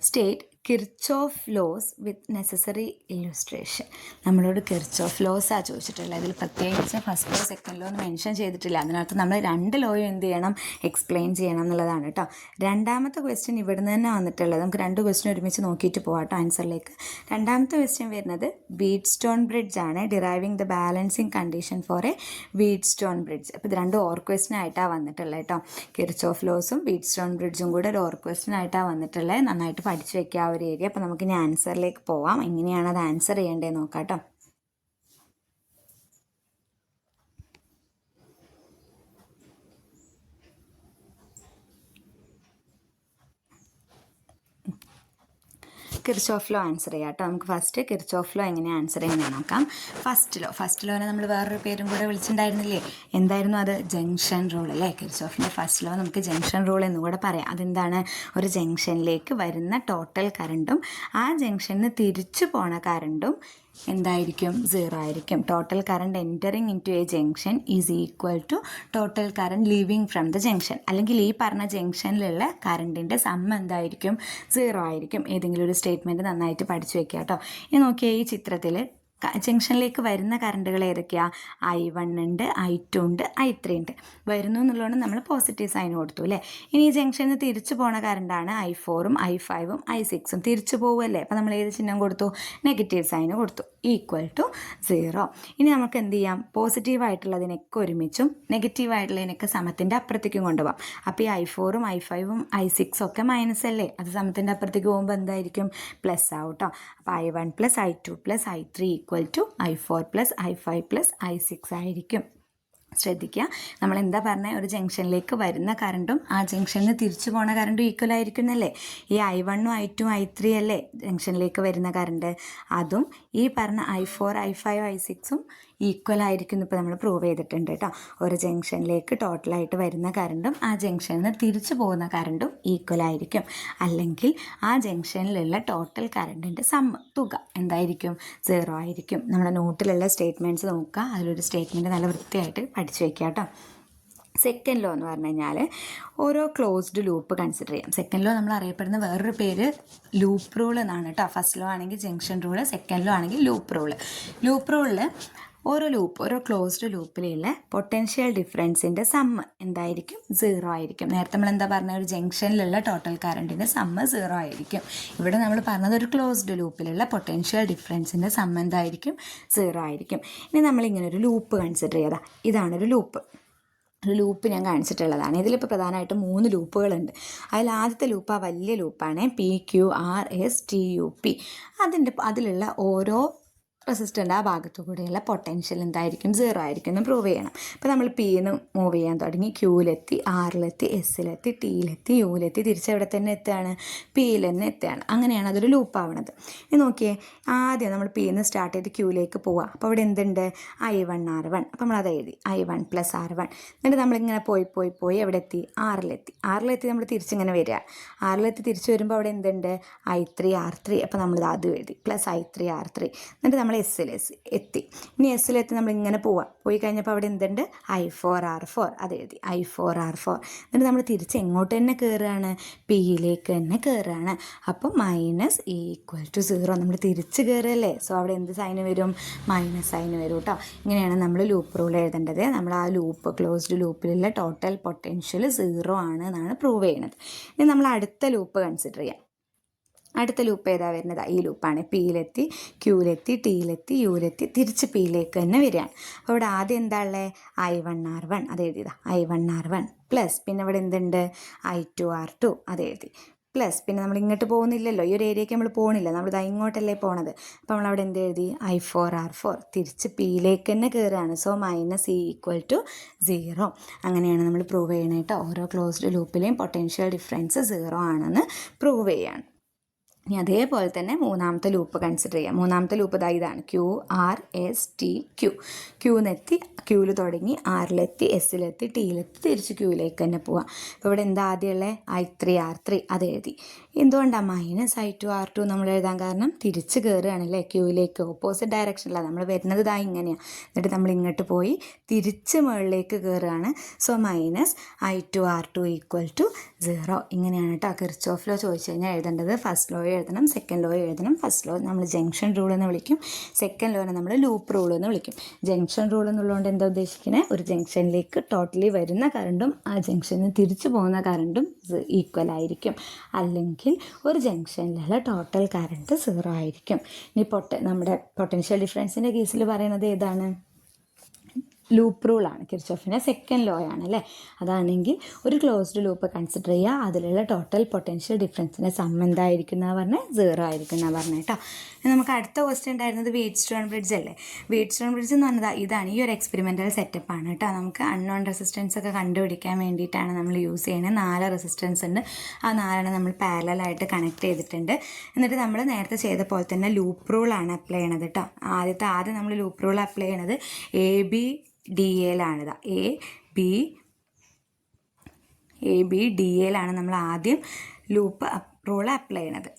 സ്റ്റേറ്റ് കിർച്ചോഫ് ലോസ് വിത്ത് നെസസറി ഇല്ലുസ്ട്രേഷൻ. നമ്മളോട് കിർച്ചോഫ് ലോസാണ് ചോദിച്ചിട്ടുള്ളത്. അതിൽ പ്രത്യേകിച്ച് ഫസ്റ്റ് ലോ സെക്കൻഡ് ലോ എന്ന് മെൻഷൻ ചെയ്തിട്ടില്ല. അതിനകത്ത് നമ്മൾ 2 ലോയും എന്ത് ചെയ്യണം? എക്സ്പ്ലെയിൻ ചെയ്യണം എന്നുള്ളതാണ് കേട്ടോ. രണ്ടാമത്തെ ക്വസ്റ്റ്യൻ ഇവിടുന്ന് തന്നെ വന്നിട്ടുള്ളത്. നമുക്ക് 2 ക്വസ്റ്റ്യൻ ഒരുമിച്ച് നോക്കിയിട്ട് പോകാം കേട്ടോ ആൻസറിലേക്ക്. രണ്ടാമത്തെ ക്വസ്റ്റ്യൻ വരുന്നത് വീറ്റ്സ്റ്റോൺ ബ്രിഡ്ജ് ആണ്. Deriving the balancing condition for A whetstone bridge. അപ്പോൾ ഇത് 2 ഓർ ക്വസ്റ്റ്യൻ ആയിട്ടാണ് വന്നിട്ടുള്ളത് കേട്ടോ. കിർച്ചോഫ് ലോസും വീറ്റ്സ്റ്റോൺ ബ്രിഡ്ജും കൂടെ ഒരു ഓർ ക്വസ്റ്റ്യൻ ആയിട്ടാണ് വന്നിട്ടുള്ളത്. നന്നായിട്ട് പഠിച്ചു വെക്കുക ഒരു ഏരിയ. അപ്പോൾ നമുക്ക് ഇനി ആൻസറിലേക്ക് പോവാം. എങ്ങനെയാണ് അത് ആൻസർ ചെയ്യേണ്ടത് നോക്കാം കേട്ടോ. കിർച്ചോഫ് ലോ ആൻസർ ചെയ്യാം കേട്ടോ. നമുക്ക് ഫസ്റ്റ് കിർച്ചോഫ് ലോ എങ്ങനെ ആൻസർ ചെയ്യുന്നത് നോക്കാം. ഫസ്റ്റ് ലോനെ നമ്മൾ വേറൊരു പേരും കൂടെ വിളിച്ചിട്ടുണ്ടായിരുന്നില്ലേ? എന്തായിരുന്നു അത്? ജംഗ്ഷൻ റൂൾ അല്ലേ. കിർച്ചോഫിൻ്റെ ഫസ്റ്റ് ലോ നമുക്ക് ജംഗ്ഷൻ റൂൾ എന്നുകൂടെ പറയാം. അതെന്താണ്? ഒരു ജംഗ്ഷനിലേക്ക് വരുന്ന ടോട്ടൽ കറണ്ടും ആ ജംഗ്ഷനിൽ തിരിച്ചു പോണ കറണ്ടും എന്തായിരിക്കും? 0 ആയിരിക്കും. Total current entering into a junction is equal to total current leaving from the junction. അല്ലെങ്കിൽ ഈ പറഞ്ഞ ജംഗ്ഷനിലുള്ള കറണ്ടിൻ്റെ സം എന്തായിരിക്കും? 0 ആയിരിക്കും. ഏതെങ്കിലും ഒരു സ്റ്റേറ്റ്മെൻറ്റ് നന്നായിട്ട് പഠിച്ചു വെക്കുക കേട്ടോ. ഇനി നോക്കിയാൽ ഈ ചിത്രത്തിൽ ജംഗ്ഷനിലേക്ക് വരുന്ന കറണ്ടുകൾ ഏതൊക്കെയാണ്? I1 ഉണ്ട്, I2 ഉണ്ട്, I3 ഉണ്ട്. വരുന്നു എന്നുള്ളതുകൊണ്ട് നമ്മൾ പോസിറ്റീവ് സൈൻ കൊടുത്തു അല്ലേ. ഇനി ഈ ജംഗ്ഷനിൽ തിരിച്ചു പോണ കറണ്ടാണ് I4ഉം I5ഉം I6ഉം. തിരിച്ചു പോകുമല്ലേ. അപ്പോൾ നമ്മൾ ഏത് ചിഹ്നം കൊടുത്തു? നെഗറ്റീവ് സൈൻ കൊടുത്തു. Equal to 0. ഇനി നമുക്ക് എന്ത് ചെയ്യാം? പോസിറ്റീവായിട്ടുള്ളതിനൊക്കെ ഒരുമിച്ചും നെഗറ്റീവായിട്ടുള്ളതിനൊക്കെ സമത്തിൻ്റെ അപ്പുറത്തേക്കും കൊണ്ടുപോകാം. അപ്പോൾ ഈ I4ഉം I5ഉം I6 ഒക്കെ മൈനസ് അല്ലേ. അത് സമത്തിൻ്റെ അപ്പുറത്തേക്ക് പോകുമ്പോൾ എന്തായിരിക്കും? പ്ലസ് ആവും കേട്ടോ. അപ്പോൾ I1 + I2 + I3 equal to I4 + I5 + I6 ആയിരിക്കും. ശ്രദ്ധിക്കുക, നമ്മൾ എന്താ പറഞ്ഞത്? ഒരു ജംഗ്ഷനിലേക്ക് വരുന്ന കറണ്ടും ആ ജംഗ്ഷനിൽ തിരിച്ചു പോണ കറണ്ടും ഈക്വൽ ആയിരിക്കുന്നല്ലേ. ഈ I1ഉം I2ഉം I3 അല്ലേ ജംഗ്ഷനിലേക്ക് വരുന്ന കറണ്ട്. അതും ഈ പറഞ്ഞ I4 I5 I6ഉം ഈക്വൽ ആയിരിക്കും. ഇപ്പോൾ നമ്മൾ പ്രൂവ് ചെയ്തിട്ടുണ്ട് കേട്ടോ. ഒരു ജംഗ്ഷനിലേക്ക് ടോട്ടലായിട്ട് വരുന്ന കറണ്ടും ആ ജംഗ്ഷനിൽ നിന്ന് തിരിച്ചു പോകുന്ന കറണ്ടും ഈക്വൽ ആയിരിക്കും. അല്ലെങ്കിൽ ആ ജംഗ്ഷനിലുള്ള ടോട്ടൽ കറണ്ടിൻ്റെ തുക എന്തായിരിക്കും? 0 ആയിരിക്കും. നമ്മുടെ നോട്ടിലുള്ള സ്റ്റേറ്റ്മെൻറ്റ്സ് നോക്കുക. അതിലൊരു സ്റ്റേറ്റ്മെൻറ്റ് നല്ല വൃത്തിയായിട്ട് പഠിച്ചു വയ്ക്കുക കേട്ടോ. സെക്കൻഡ് ലോ എന്ന് പറഞ്ഞു കഴിഞ്ഞാൽ ഓരോ ക്ലോസ്ഡ് ലൂപ്പ് കൺസിഡർ ചെയ്യാം. സെക്കൻഡ് ലോ നമ്മൾ അറിയപ്പെടുന്ന വേറൊരു പേര് ലൂപ്പ് റൂൾ എന്നാണ് കേട്ടോ. ഫസ്റ്റ് ലോ ആണെങ്കിൽ ജംഗ്ഷൻ റൂള്, സെക്കൻഡ് ലോ ആണെങ്കിൽ ലൂപ്പ് റൂള്. ലൂപ്പ് റൂളിൽ ഓരോ ക്ലോസ്ഡ് ലൂപ്പിലുള്ള പൊട്ടൻഷ്യൽ ഡിഫറൻസിൻ്റെ സമ്മ് എന്തായിരിക്കും? 0 ആയിരിക്കും. നേരത്തെ നമ്മൾ എന്താ പറഞ്ഞ? ഒരു ജംഗ്ഷനിലുള്ള ടോട്ടൽ കറണ്ടിൻ്റെ സമ്മ് 0 ആയിരിക്കും. ഇവിടെ നമ്മൾ പറഞ്ഞത് ഒരു ക്ലോസ്ഡ് ലൂപ്പിലുള്ള പൊട്ടൻഷ്യൽ ഡിഫറൻസിൻ്റെ സമ്മ് എന്തായിരിക്കും? 0 ആയിരിക്കും. ഇനി നമ്മളിങ്ങനെ ഒരു ലൂപ്പ് കൺസിഡർ ചെയ്താൽ, ഇതാണൊരു ലൂപ്പ്. ഒരു ലൂപ്പ് ഞാൻ കാണിച്ചിട്ടുള്ളതാണ്. ഇതിലിപ്പോൾ പ്രധാനമായിട്ടും 3 ലൂപ്പുകളുണ്ട്. അതിൽ ആദ്യത്തെ ലൂപ്പ് ആ വലിയ ലൂപ്പാണ് PQRSTUP. അതിലുള്ള ഓരോ റെസിസ്റ്ററിൻ്റെ ആ ഭാഗത്തു കൂടെയുള്ള പൊട്ടൻഷ്യൽ എന്തായിരിക്കും 0 ആയിരിക്കും എന്ന് പ്രൂവ് ചെയ്യണം. അപ്പോൾ നമ്മൾ പിന്ന് മൂവ് ചെയ്യാൻ തുടങ്ങി, ക്യൂവിലെത്തി, ആറിലെത്തി, എസ്സിലെത്തി, ടിയിലെത്തി, യുവിലെത്തി, തിരിച്ചെവിടെ തന്നെ എത്തുകയാണ്, പിയിൽ തന്നെ എത്തുകയാണ്. അങ്ങനെയാണ് അതൊരു ലൂപ്പ് ആവണത്. ഇനി നോക്കിയേ, ആദ്യം നമ്മൾ പിന്ന് സ്റ്റാർട്ട് ചെയ്ത് ക്യൂവിലേക്ക് പോവുക. അപ്പോൾ അവിടെ എന്തുണ്ട്, I1 R1. അപ്പോൾ നമ്മളത് എഴുതി I1 + R1. എന്നിട്ട് നമ്മളിങ്ങനെ പോയി എവിടെ എത്തി, ആറിലെത്തി നമ്മൾ തിരിച്ചിങ്ങനെ വരിക. ആറിലെത്തി തിരിച്ച് വരുമ്പോൾ അവിടെ എന്തുണ്ട്, I3 R3. അപ്പോൾ നമ്മളിത് ആദ്യം എഴുതി +I3 R3. എന്നിട്ട് നമ്മൾ എത്തി. ഇനി എസ്സിലെത്തി നമ്മളിങ്ങനെ പോയി കഴിഞ്ഞപ്പോൾ അവിടെ എന്തുണ്ട്, I4 R4. അത് എഴുതി I4 R4. എന്നിട്ട് നമ്മൾ തിരിച്ച് എങ്ങോട്ട് തന്നെ കയറുകയാണ്, പിയിലേക്ക് തന്നെ കയറുകയാണ്. അപ്പോൾ -E=0. നമ്മൾ തിരിച്ച് കയറുകയല്ലേ, സോ അവിടെ എന്ത് സൈന് വരും, മൈനസ് സൈന് വരും കേട്ടോ. ഇങ്ങനെയാണ് നമ്മൾ ലൂപ്പ് റൂൾ എഴുതേണ്ടത്. നമ്മൾ ആ ക്ലോസ്ഡ് ലൂപ്പിലുള്ള ടോട്ടൽ പൊട്ടൻഷ്യൽ 0 ആണ് എന്നാണ് പ്രൂവ് ചെയ്യുന്നത്. ഇനി നമ്മൾ അടുത്ത ലൂപ്പ് കൺസിഡർ ചെയ്യാം. അടുത്ത ലൂപ്പ് ഏതാ വരുന്നത്, ഈ ലൂപ്പാണ്. പിയിലെത്തി, ക്യൂവിലെത്തി, ടിയിലെത്തി, യുവിലെത്തി, തിരിച്ച് പിയിലേക്ക് തന്നെ വരികയാണ്. അപ്പോൾ ഇവിടെ ആദ്യം എന്താ ഉള്ളത്, I1 R1. അത് എഴുതിയതാ I1 R1 പ്ലസ് പിന്നെ ഇവിടെ എന്തുണ്ട്, I2 R2. അത് എഴുതി പ്ലസ് പിന്നെ നമ്മൾ ഇങ്ങോട്ട് പോകുന്നില്ലല്ലോ, ഈ ഒരു ഏരിയയ്ക്ക് നമ്മൾ പോകുന്നില്ല, നമ്മളിത് ഇങ്ങോട്ടല്ലേ പോണത്. അപ്പോൾ നമ്മളവിടെ എന്ത് എഴുതി, I4 R4. തിരിച്ച് പിയിലേക്ക് തന്നെ കയറുകയാണ്. So -E=0. അങ്ങനെയാണ് നമ്മൾ പ്രൂവ് ചെയ്യണത് കേട്ടോ. ഓരോ ക്ലോസ്ഡ് ലൂപ്പിലെയും പൊട്ടൻഷ്യൽ ഡിഫറൻസ് 0 ആണെന്ന് പ്രൂവ് ചെയ്യാണ്. ഇനി അതേപോലെ തന്നെ മൂന്നാമത്തെ ലൂപ്പ് കൺസിഡർ ചെയ്യാം. മൂന്നാമത്തെ ലൂപ്പ് ഇതാണ് QRSTQ. ക്യൂന്നെത്തി, ക്യൂവിൽ തുടങ്ങി, ആറിലെത്തി, എസ്സിലെത്തി, ടിയിലെത്തി, തിരിച്ച് ക്യൂവിലേക്ക് തന്നെ പോവാം. അപ്പോൾ ഇവിടെ എന്താ ആദ്യമുള്ളത്, I3 R3. അത് എഴുതി. എന്തുകൊണ്ടാണ് -I2 R2 നമ്മൾ എഴുതാൻ കാരണം, തിരിച്ച് കയറുകയാണല്ലേ ക്യൂവിലേക്ക്, ഓപ്പോസിറ്റ് ഡയറക്ഷനിലാണ് നമ്മൾ വരുന്നത്. ഇങ്ങനെയാണ്. എന്നിട്ട് നമ്മൾ ഇങ്ങോട്ട് പോയി തിരിച്ച് മുകളിലേക്ക് കയറുകയാണ്. So -I2 R2 = 0. ഇങ്ങനെയാണ് കേട്ടോ കിർച്ചോഫ് ലോ ചോദിച്ചു കഴിഞ്ഞാൽ എഴുതേണ്ടത്. ഫസ്റ്റ് ലോ എഴുതണം, സെക്കൻഡ് ലോ എഴുതണം. ഫസ്റ്റ് ലോ നമ്മൾ ജംഗ്ഷൻ റൂൾ എന്ന് വിളിക്കും, സെക്കൻഡ് ലോനെ നമ്മൾ ലൂപ്പ് റൂൾ എന്ന് വിളിക്കും. ജംഗ്ഷൻ റൂൾ എന്നുള്ളതുകൊണ്ട് എന്താ ഉദ്ദേശിക്കുന്നത്, ഒരു ജംഗ്ഷനിലേക്ക് ടോട്ടലി വരുന്ന കറണ്ടും ആ ജംഗ്ഷനിൽ തിരിച്ചു പോകുന്ന കറണ്ടും ഈക്വൽ ആയിരിക്കും. അല്ലെങ്കിൽ ഒരു ജംഗ്ഷനിലുള്ള ടോട്ടൽ കറണ്ട് 0 ആയിരിക്കും. ഇനി നമ്മുടെ പൊട്ടൻഷ്യൽ ഡിഫറൻസിൻ്റെ കേസിൽ പറയുന്നത് ഏതാണ്, ലൂപ്പ് റൂളാണ്. കിർച്ചോഫിൻ്റെ സെക്കൻഡ് ലോ ആണല്ലേ. അതാണെങ്കിൽ ഒരു ക്ലോസ്ഡ് ലൂപ്പ് കൺസിഡർ ചെയ്യുക, അതിലുള്ള ടോട്ടൽ പൊട്ടൻഷ്യൽ ഡിഫറൻസിൻ്റെ സം എന്തായിരിക്കും എന്നാണ് പറഞ്ഞത്, 0 ആയിരിക്കും എന്നാണ് പറഞ്ഞത് കേട്ടോ. നമുക്ക് അടുത്ത ക്വസ്റ്റ്യൻ ഉണ്ടായിരുന്നത് വീറ്റ്സ്റ്റോൺ ബ്രിഡ്ജ് അല്ലേ. വീറ്റ്സ്റ്റോൺ ബ്രിഡ്ജ് എന്ന് പറഞ്ഞാൽ ഇതാണ്, ഈ ഒരു എക്സ്പെരിമെൻ്റൽ സെറ്റപ്പാണ് കേട്ടോ. നമുക്ക് അൺനോൺ റെസിസ്റ്റൻസ് ഒക്കെ കണ്ടുപിടിക്കാൻ വേണ്ടിയിട്ടാണ് നമ്മൾ യൂസ് ചെയ്യുന്നത്. 4 റെസിസ്റ്റൻസ് ഉണ്ട്, ആ 4 നമ്മൾ പാരലലായിട്ട് കണക്ട് ചെയ്തിട്ടുണ്ട്. എന്നിട്ട് നമ്മൾ നേരത്തെ ചെയ്ത പോലെ തന്നെ ലൂപ്പ് റൂളാണ് അപ്ലൈ ചെയ്യണത് കേട്ടോ. ആദ്യം നമ്മൾ ലൂപ്പ് റൂൾ അപ്ലൈ ചെയ്യണത് ABDAയിലാണിത്. ABDAയിലാണ് നമ്മൾ ആദ്യം ലൂപ്പ് റൂൾ അപ്ലൈ ചെയ്യണത്.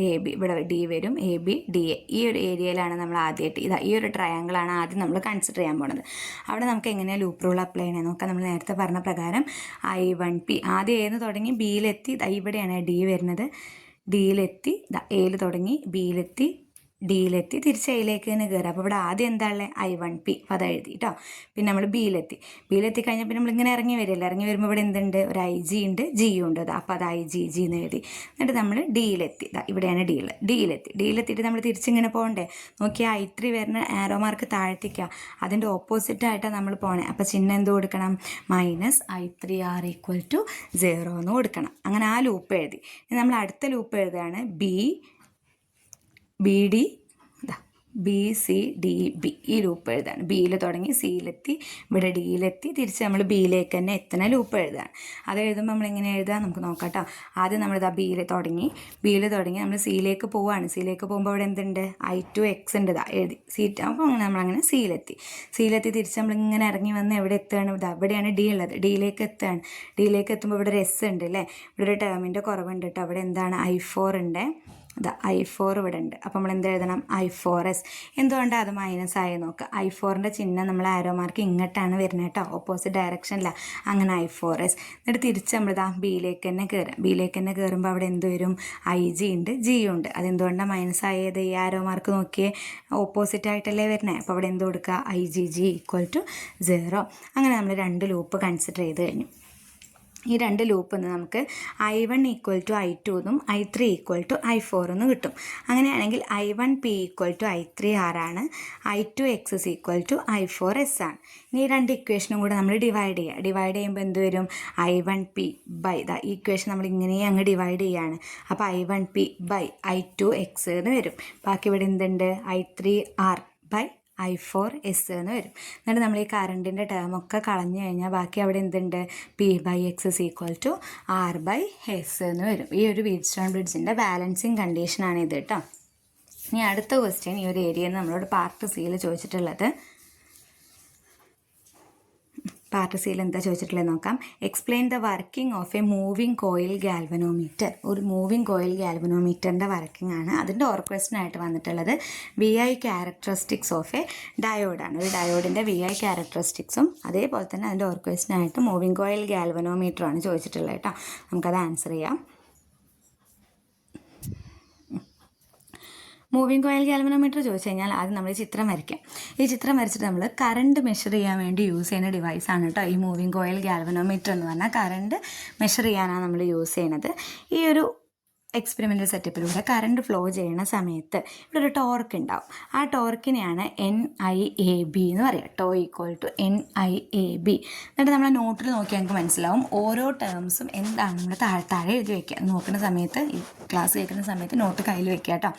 AB ഇവിടെ D വരും, ABDA ഈ ഒരു ഏരിയയിലാണ് നമ്മൾ ആദ്യമായിട്ട് ഈ ഒരു ട്രയാങ്കിളാണ് ആദ്യം നമ്മൾ കൺസിഡർ ചെയ്യാൻ പോകുന്നത്. അവിടെ നമുക്ക് എങ്ങനെയാണ് ലൂപ്പ് റൂൾ അപ്ലൈ ചെയ്യണമെന്ന് നോക്കാം. നമ്മൾ നേരത്തെ പറഞ്ഞ പ്രകാരം I1P ആദ്യം Aന്ന് തുടങ്ങി Bയിലെത്തി, ഇവിടെയാണ് D വരുന്നത്. Dയിലെത്തി, Aയിൽ തുടങ്ങി, Bയിലെത്തി, ഡിയിലെത്തി, തിരിച്ച് എയിലേക്ക് തന്നെ കയറുക. അപ്പോൾ ഇവിടെ ആദ്യം എന്താ ഉള്ളത്, I1P. അപ്പോൾ അത് എഴുതി കേട്ടോ. പിന്നെ നമ്മൾ ബിയിലെത്തി കഴിഞ്ഞാൽ പിന്നെ നമ്മളിങ്ങനെ ഇറങ്ങി വരില്ല. ഇറങ്ങി വരുമ്പോൾ ഇവിടെ എന്തുണ്ട്, ഒരു IG ഉണ്ട്, G ഉണ്ട്. അപ്പോൾ അത് IG എന്ന് എഴുതി. എന്നിട്ട് നമ്മൾ ഡിയിലെത്തി, ഇവിടെയാണ് ഡിയിലെത്തിയിട്ട് നമ്മൾ തിരിച്ചിങ്ങനെ പോകണ്ടേ. നോക്കിയാൽ I3 വരുന്ന ആരോ മാർക്ക് താഴ്ത്തിക്കുക, അതിൻ്റെ ഓപ്പോസിറ്റായിട്ടാണ് നമ്മൾ പോകണേ. അപ്പോൾ ചിഹ്നം എന്ത് കൊടുക്കണം, -I3R = 0 എന്ന് കൊടുക്കണം. അങ്ങനെ ആ ലൂപ്പ് എഴുതി. നമ്മൾ അടുത്ത ലൂപ്പ് എഴുതുകയാണ് BD BCDB. ഈ ലൂപ്പ് എഴുതാണ്. ബിയിൽ തുടങ്ങി സിയിലെത്തി, ഇവിടെ ഡിയിലെത്തി, തിരിച്ച് നമ്മൾ ബിയിലേക്ക് തന്നെ എത്തുന്ന ലൂപ്പ് എഴുതാണ്. അത് എഴുതുമ്പോൾ നമ്മളിങ്ങനെ എഴുതാം, നമുക്ക് നോക്കാം കേട്ടോ. ആദ്യം നമ്മളിതാ ബിയിൽ തുടങ്ങി നമ്മൾ സിയിലേക്ക് പോവുകയാണ്. സിയിലേക്ക് പോകുമ്പോൾ അവിടെ എന്തുണ്ട്, I2X ഉണ്ട്, എഴുതി അപ്പോൾ നമ്മളങ്ങനെ സിയിലെത്തി തിരിച്ച് നമ്മളിങ്ങനെ ഇറങ്ങി വന്ന് എവിടെ എത്തുകയാണ്, ഇവിടെയാണ് ഡി ഉള്ളത്, ഡിയിലേക്ക് എത്തുകയാണ്. ഡിയിലേക്ക് എത്തുമ്പോൾ ഇവിടെ ഒരു S ഉണ്ട് അല്ലേ, ഇവിടെ ഒരു ടേമിൻ്റെ കുറവുണ്ട് കേട്ടോ. അവിടെ എന്താണ്, I4 ഉണ്ട്, I4 ഇവിടെ ഉണ്ട്. അപ്പോൾ നമ്മൾ എന്ത് എഴുതണം, I4S. എന്തുകൊണ്ടാണ് അത് മൈനസ് ആയി നോക്കുക. I4ൻ്റെ ചിഹ്നം നമ്മൾ ആരോ മാർക്ക് ഇങ്ങോട്ടാണ് വരുന്നത് കേട്ടോ, ഓപ്പോസിറ്റ് ഡയറക്ഷനിലാണ്. അങ്ങനെ I4S. എന്നിട്ട് തിരിച്ച് നമ്മളിതാ ബിയിലേക്ക് തന്നെ കയറുമ്പോൾ അവിടെ എന്ത് വരും, IG ഉണ്ട്, G ഉണ്ട്. അതെന്തുകൊണ്ടാണ് മൈനസ് ആയത്, ഈ ആരോ മാർക്ക് നോക്കിയേ ഓപ്പോസിറ്റ് ആയിട്ടല്ലേ വരുന്നത്. അപ്പോൾ അവിടെ എന്ത് കൊടുക്കുക, IGG = 0. അങ്ങനെ നമ്മൾ 2 ലൂപ്പ് കൺസിഡർ ചെയ്ത് കഴിഞ്ഞു. ഈ രണ്ട് ലൂപ്പിൽ നിന്ന് നമുക്ക് I1 = I2 എന്നും I3 = I4 എന്നും കിട്ടും. അങ്ങനെയാണെങ്കിൽ I1P = I3R ആണ്, I2X = I4S ആണ്. ഇനി ഈ രണ്ട് ഇക്വേഷനും കൂടെ നമ്മൾ ഡിവൈഡ് ചെയ്യുക. ഡിവൈഡ് ചെയ്യുമ്പോൾ എന്ത് വരും? I1P ബൈ ഈ ഇക്വേഷൻ നമ്മൾ ഇങ്ങനെ അങ്ങ് ഡിവൈഡ് ചെയ്യുകയാണ്. അപ്പോൾ I1P ബൈ I2X എന്ന് വരും. ബാക്കി ഇവിടെ എന്തുണ്ട്? I3R ബൈ I4S എന്ന് വരും. എന്നിട്ട് നമ്മൾ ഈ കറണ്ടിൻ്റെ ടേമൊക്കെ കളഞ്ഞു കഴിഞ്ഞാൽ ബാക്കി അവിടെ എന്തുണ്ട്? P/X = R/S എന്ന് വരും. ഈ ഒരു വീറ്റ്സ്റ്റോൺ ബ്രിഡ്ജിൻ്റെ ബാലൻസിങ് കണ്ടീഷനാണ് ഇത് കേട്ടോ. ഇനി അടുത്ത ക്വസ്റ്റ്യൻ ഈ ഒരു ഏരിയയിൽ നിന്ന് നമ്മളോട് പാർട്ട് സിയിൽ ചോദിച്ചിട്ടുള്ളത്. പാർട്ട് സിയിൽ എന്താ ചോദിച്ചിട്ടുള്ളത് നോക്കാം. Explain the working of A moving coil galvanometer. ഒരു മൂവിങ് കോയിൽ ഗാൽവനോമീറ്ററിൻ്റെ വർക്കിംഗ് ആണ്. അതിൻ്റെ ക്വസ്റ്റ്യൻ ആയിട്ട് വന്നിട്ടുള്ളത് VI ക്യാരക്ടറിസ്റ്റിക്സ് ഓഫ് എ ഡയോഡാണ്. ഒരു ഡയോഡിൻ്റെ VI ക്യാരക്ടറിസ്റ്റിക്സും അതേപോലെ തന്നെ അതിൻ്റെ ക്വസ്റ്റ്യൻ ആയിട്ട് മൂവിങ് കോയിൽ ഗാൽവനോമീറ്ററാണ് ചോദിച്ചിട്ടുള്ളത് കേട്ടോ. നമുക്കത് ആൻസർ ചെയ്യാം. മൂവിങ് കോയിൽ ഗാൽവനോമീറ്റർ ചോദിച്ചു കഴിഞ്ഞാൽ ആദ്യം നമ്മൾ ചിത്രം വരയ്ക്കാം. ഈ ചിത്രം വരച്ചിട്ട് നമ്മൾ കറണ്ട് മെഷർ ചെയ്യാൻ വേണ്ടി യൂസ് ചെയ്യുന്ന ഡിവൈസാണ് കേട്ടോ ഈ മൂവിങ് കോയിൽ ഗാൽവനോമീറ്റർ എന്ന് പറഞ്ഞാൽ. കറണ്ട് മെഷർ ചെയ്യാനാണ് നമ്മൾ യൂസ് ചെയ്യുന്നത്. ഈ ഒരു എക്സ്പെരിമെൻ്റൽ സെറ്റപ്പിലൂടെ കറണ്ട് ഫ്ലോ ചെയ്യുന്ന സമയത്ത് ഇവിടെ ഒരു ടോർക്ക് ഉണ്ടാവും. ആ ടോർക്കിനെയാണ് NIAB എന്ന് പറയുക. Tau = NIAB. എന്നിട്ട് നമ്മൾ നോട്ടിൽ നോക്കിയാൽ നമുക്ക് മനസ്സിലാവും ഓരോ ടേംസും എന്താണ് നമ്മൾ താഴെ എഴുതി വയ്ക്കുക. നോക്കുന്ന സമയത്ത് ഈ ക്ലാസ് കേൾക്കുന്ന സമയത്ത് നോട്ട് കയ്യിൽ വെക്കുക കേട്ടോ.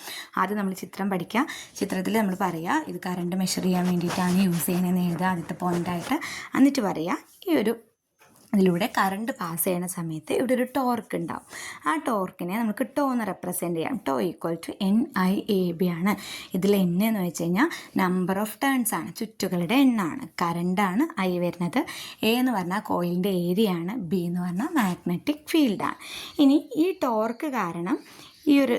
ആദ്യം നമ്മൾ ചിത്രം പഠിക്കുക. ചിത്രത്തിൽ നമ്മൾ പറയുക ഇത് കറണ്ട് മെഷർ ചെയ്യാൻ വേണ്ടിയിട്ടാണ് യൂസ് ചെയ്യുന്നതെന്ന് എഴുതുക ആദ്യത്തെ പോയിൻ്റായിട്ട്. എന്നിട്ട് പറയുക ഈ ഒരു ഇതിലൂടെ കറണ്ട് പാസ് ചെയ്യുന്ന സമയത്ത് ഇവിടെ ഒരു ടോർക്ക് ഉണ്ടാവും. ആ ടോർക്കിനെ നമുക്ക് ടോ എന്ന് റെപ്രസെൻറ്റ് ചെയ്യാം. ടോ = NIAB ആണ്. ഇതിൽ N എന്ന് വെച്ച് കഴിഞ്ഞാൽ നമ്പർ ഓഫ് ടേൺസ് ആണ്, ചുറ്റുകളുടെ എണ്ണമാണ്. കറണ്ടാണ് I വരുന്നത്. A എന്ന് പറഞ്ഞാൽ കോയിലിൻ്റെ ഏരിയ ആണ്. B എന്ന് പറഞ്ഞാൽ മാഗ്നറ്റിക് ഫീൽഡാണ്. ഇനി ഈ ടോർക്ക് കാരണം ഈ ഒരു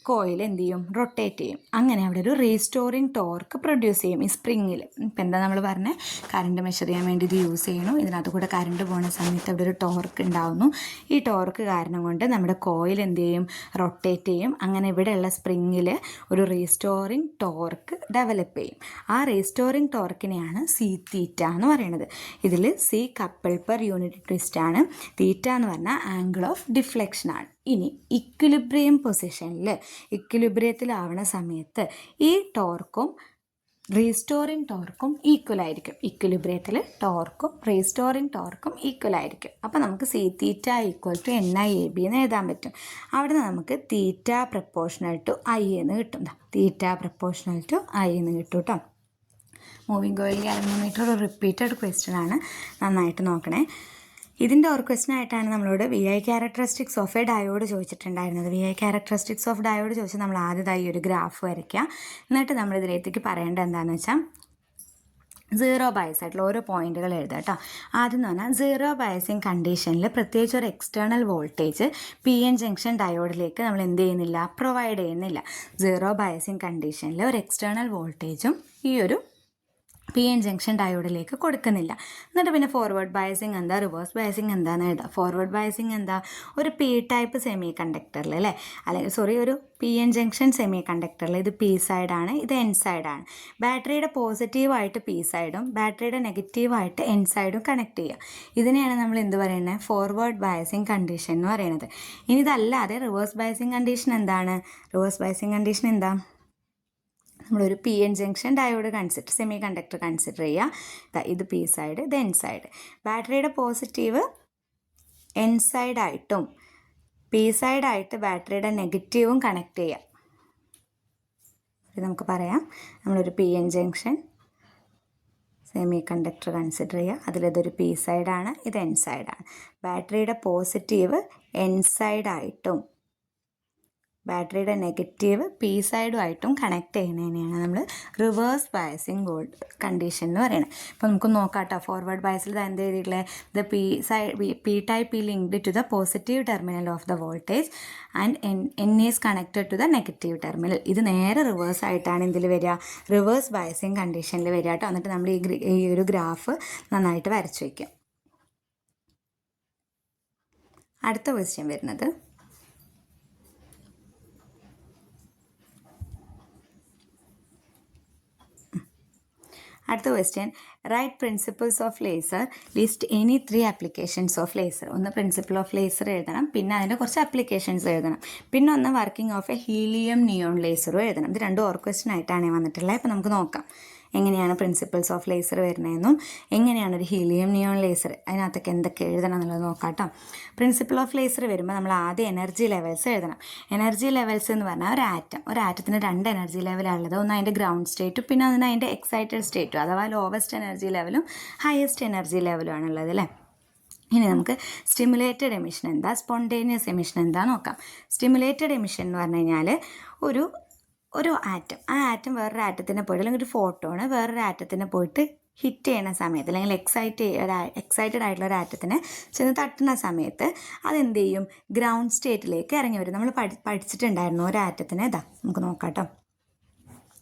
കോയിൽ എന്ത് ചെയ്യും? റൊട്ടേറ്റ് ചെയ്യും. അങ്ങനെ അവിടെ ഒരു റീസ്റ്റോറിങ് ടോർക്ക് പ്രൊഡ്യൂസ് ചെയ്യും ഈ സ്പ്രിങ്ങിൽ. ഇപ്പം എന്താ നമ്മൾ പറഞ്ഞത്? കറണ്ട് മെഷർ ചെയ്യാൻ വേണ്ടി ഇത് യൂസ് ചെയ്യണു. ഇതിനകത്ത് കൂടെ കറണ്ട് പോകുന്ന സമയത്ത് അവിടെ ഒരു ടോർക്ക് ഉണ്ടാവുന്നു. ഈ ടോർക്ക് കാരണം കൊണ്ട് നമ്മുടെ കോയിൽ എന്ത് ചെയ്യും? റൊട്ടേറ്റ് ചെയ്യും. അങ്ങനെ ഇവിടെയുള്ള സ്പ്രിങ്ങിൽ ഒരു റീസ്റ്റോറിങ് ടോർക്ക് ഡെവലപ്പ് ചെയ്യും. ആ റീസ്റ്റോറിങ് ടോർക്കിനെയാണ് C⁻θ എന്ന് പറയുന്നത്. ഇതിൽ C couple per unit twist ആണ്. തീറ്റ എന്ന് പറഞ്ഞാൽ ആംഗിൾ ഓഫ് ഡിഫ്ലക്ഷൻ ആണ്. ഇനി ഇക്വിലിബ്രിയം പൊസിഷനിൽ ഇക്വിലിബ്രിയത്തിലാവണ സമയത്ത് ഈ ടോർക്കും റീസ്റ്റോറിങ് ടോർക്കും ഈക്വൽ ആയിരിക്കും. ഇക്വിലിബ്രിയത്തിൽ ടോർക്കും റീസ്റ്റോറിങ് ടോർക്കും ഈക്വൽ ആയിരിക്കും. അപ്പോൾ നമുക്ക് C⁻θ = NIAB എന്ന് എഴുതാൻ പറ്റും. അവിടെ നിന്ന് നമുക്ക് θ പ്രപ്പോർഷണൽ ടു I എന്ന് കിട്ടും. θ പ്രപ്പോർഷണൽ ടു I എന്ന് കിട്ടും കേട്ടോ. മൂവിങ് കോയിൽ ഗാൽവനോമീറ്റർ ഒരു റിപ്പീറ്റഡ് ക്വസ്റ്റ്യൻ ആണ്. നന്നായിട്ട് നോക്കണേ. ഇതിൻ്റെ ക്വസ്റ്റ്യൻ ആയിട്ടാണ് നമ്മളോട് VI characteristics of a diode ചോദിച്ചിട്ടുണ്ടായിരുന്നത്. VI ക്യാരക്ടറിസ്റ്റിക്സ് ഓഫ് ഡയോഡ് ചോദിച്ചാൽ നമ്മൾ ആദ്യമായി ഒരു ഗ്രാഫ് വരയ്ക്കുക. എന്നിട്ട് നമ്മൾ ഇതിലേക്ക് പറയേണ്ടത് എന്താണെന്ന് വെച്ചാൽ 0 ബയസ് ആയിട്ടുള്ള ഓരോ പോയിന്റുകൾ എഴുതുക കേട്ടോ. ആദ്യം എന്ന് പറഞ്ഞാൽ 0 ബയസിങ് കണ്ടീഷനിൽ പ്രത്യേകിച്ച് ഒരു എക്സ്റ്റേണൽ വോൾട്ടേജ് PN ജംഗ്ഷൻ ഡയോഡിലേക്ക് നമ്മൾ എന്ത് ചെയ്യുന്നില്ല? പ്രൊവൈഡ് ചെയ്യുന്നില്ല. 0 ബയസിങ് കണ്ടീഷനിൽ ഒരു എക്സ്റ്റേണൽ വോൾട്ടേജും ഈ ഒരു PN ജംഗ്ഷൻ ഡയോഡിലേക്ക് കൊടുക്കുന്നില്ല. എന്നിട്ട് പിന്നെ ഫോർവേഡ് ബയസിങ് എന്താ, റിവേഴ്സ് ബയസിങ് എന്താണെന്ന് എഴുതാം. ഫോർവേഡ് ബയസിങ് എന്താ? ഒരു P ടൈപ്പ് സെമി കണ്ടക്ടറിൽ അല്ലെങ്കിൽ ഒരു PN ജംഗ്ഷൻ സെമി കണ്ടക്ടറിൽ ഇത് P സൈഡാണ്, ഇത് N സൈഡാണ്. ബാറ്ററിയുടെ പോസിറ്റീവായിട്ട് P സൈഡും ബാറ്ററിയുടെ നെഗറ്റീവായിട്ട് N സൈഡും കണക്ട് ചെയ്യുക. ഇതിനെയാണ് നമ്മൾ എന്ത് പറയുന്നത്? ഫോർവേഡ് ബയസിങ് കണ്ടീഷൻ എന്ന് പറയുന്നത്. ഇനി ഇതല്ലാതെ റിവേഴ്സ് ബയസിങ് കണ്ടീഷൻ എന്താണ്? റിവേഴ്സ് ബയസിങ് കണ്ടീഷൻ എന്താ? നമ്മളൊരു PN junction diode semi conductor consider ചെയ്യുക. ഇത് P സൈഡ്, ഇത് N സൈഡ്. ബാറ്ററിയുടെ പോസിറ്റീവ് N സൈഡായിട്ടും P സൈഡായിട്ട് ബാറ്ററിയുടെ നെഗറ്റീവും കണക്ട് ചെയ്യുക. ഇത് നമുക്ക് പറയാം. നമ്മളൊരു PN junction semi conductor consider ചെയ്യുക. അതിലിതൊരു P സൈഡാണ്, ഇത് N സൈഡാണ്. ബാറ്ററിയുടെ പോസിറ്റീവ് N സൈഡായിട്ടും ബാറ്ററിയുടെ നെഗറ്റീവ് P സൈഡുമായിട്ടും കണക്ട് ചെയ്യുന്നതിനെയാണ് നമ്മൾ റിവേഴ്സ് ബയസിങ് കണ്ടീഷൻ എന്ന് പറയുന്നത്. അപ്പോൾ നമുക്ക് നോക്കാം കേട്ടോ. ഫോർവേഡ് ബയസിൽ എന്ത് എഴുതിയിട്ടുള്ളത്? The P type is linked to the positive terminal of the voltage and N is connected to the negative terminal. ഇത് നേരെ റിവേഴ്സ് ആയിട്ടാണ് ഇതിൽ വരിക, റിവേഴ്സ് ബയസിങ് കണ്ടീഷനിൽ വരിക കേട്ടോ. എന്നിട്ട് നമ്മൾ ഈ ഒരു ഗ്രാഫ് നന്നായിട്ട് വരച്ചു വയ്ക്കും. അടുത്ത ക്വസ്റ്റ്യൻ വരുന്നത് അടുത്ത question, write principles of laser, list any 3 applications of laser. ഒന്ന് പ്രിൻസിപ്പിൾ ഓഫ് ലേസർ എഴുതണം, പിന്നെ അതിൻ്റെ കുറച്ച് ആപ്ലിക്കേഷൻസ് എഴുതണം, പിന്നെ ഒന്ന് working of a helium neon ലേസറും എഴുതണം. ഇത് രണ്ടും ഓർ ക്വസ്റ്റ്യൻ ആയിട്ടാണ് വന്നിട്ടുള്ളത്. ഇപ്പോൾ നമുക്ക് നോക്കാം എങ്ങനെയാണ് പ്രിൻസിപ്പിൾസ് ഓഫ് ലേസർ വരുന്നതെന്നും എങ്ങനെയാണ് ഒരു ഹീലിയം നിയോൺ ലേസർ അതിനകത്തൊക്കെ എന്തൊക്കെ എഴുതണം എന്നുള്ളത് നോക്കാം കേട്ടോ. പ്രിൻസിപ്പിൾ ഓഫ് ലേസർ വരുമ്പോൾ നമ്മൾ ആദ്യം എനർജി ലെവൽസ് എഴുതണം. എനർജി ലെവൽസ് എന്ന് പറഞ്ഞാൽ ഒരു ആറ്റത്തിന് 2 എനർജി ലെവലാണുള്ളത്. ഒന്ന് അതിൻ്റെ ഗ്രൗണ്ട് സ്റ്റേറ്റും പിന്നെ ഒന്ന് അതിൻ്റെ എക്സൈറ്റഡ് സ്റ്റേറ്റും, അഥവാ ലോവസ്റ്റ് എനർജി ലെവലും ഹയസ്റ്റ് എനർജി ലെവലും ആണുള്ളത് അല്ലേ. ഇനി നമുക്ക് സ്റ്റിമുലേറ്റഡ് എമിഷൻ എന്താ, സ്പോണ്ടേനിയസ് എമിഷൻ എന്താ നോക്കാം. സ്റ്റിമുലേറ്റഡ് എമിഷൻ എന്ന് പറഞ്ഞു കഴിഞ്ഞാൽ ഒരു ആറ്റം, ആ ആറ്റം വേറൊരു ആറ്റത്തിനെ പോയിട്ട്, അല്ലെങ്കിൽ ഒരു ഫോട്ടോണ് വേറൊരു ആറ്റത്തിനെ പോയിട്ട് ഹിറ്റ് ചെയ്യുന്ന സമയത്ത്, അല്ലെങ്കിൽ എക്സൈറ്റഡ് ആയിട്ടുള്ള ഒരു ആറ്റത്തിനെ ചെന്ന് തട്ടുന്ന സമയത്ത് അതെന്ത് ചെയ്യും, ഗ്രൗണ്ട് സ്റ്റേറ്റിലേക്ക് ഇറങ്ങി വരും. നമ്മൾ പഠിച്ചിട്ടുണ്ടായിരുന്നു ഒരു ആറ്റത്തിനെ. നമുക്ക് നോക്കാം കേട്ടോ.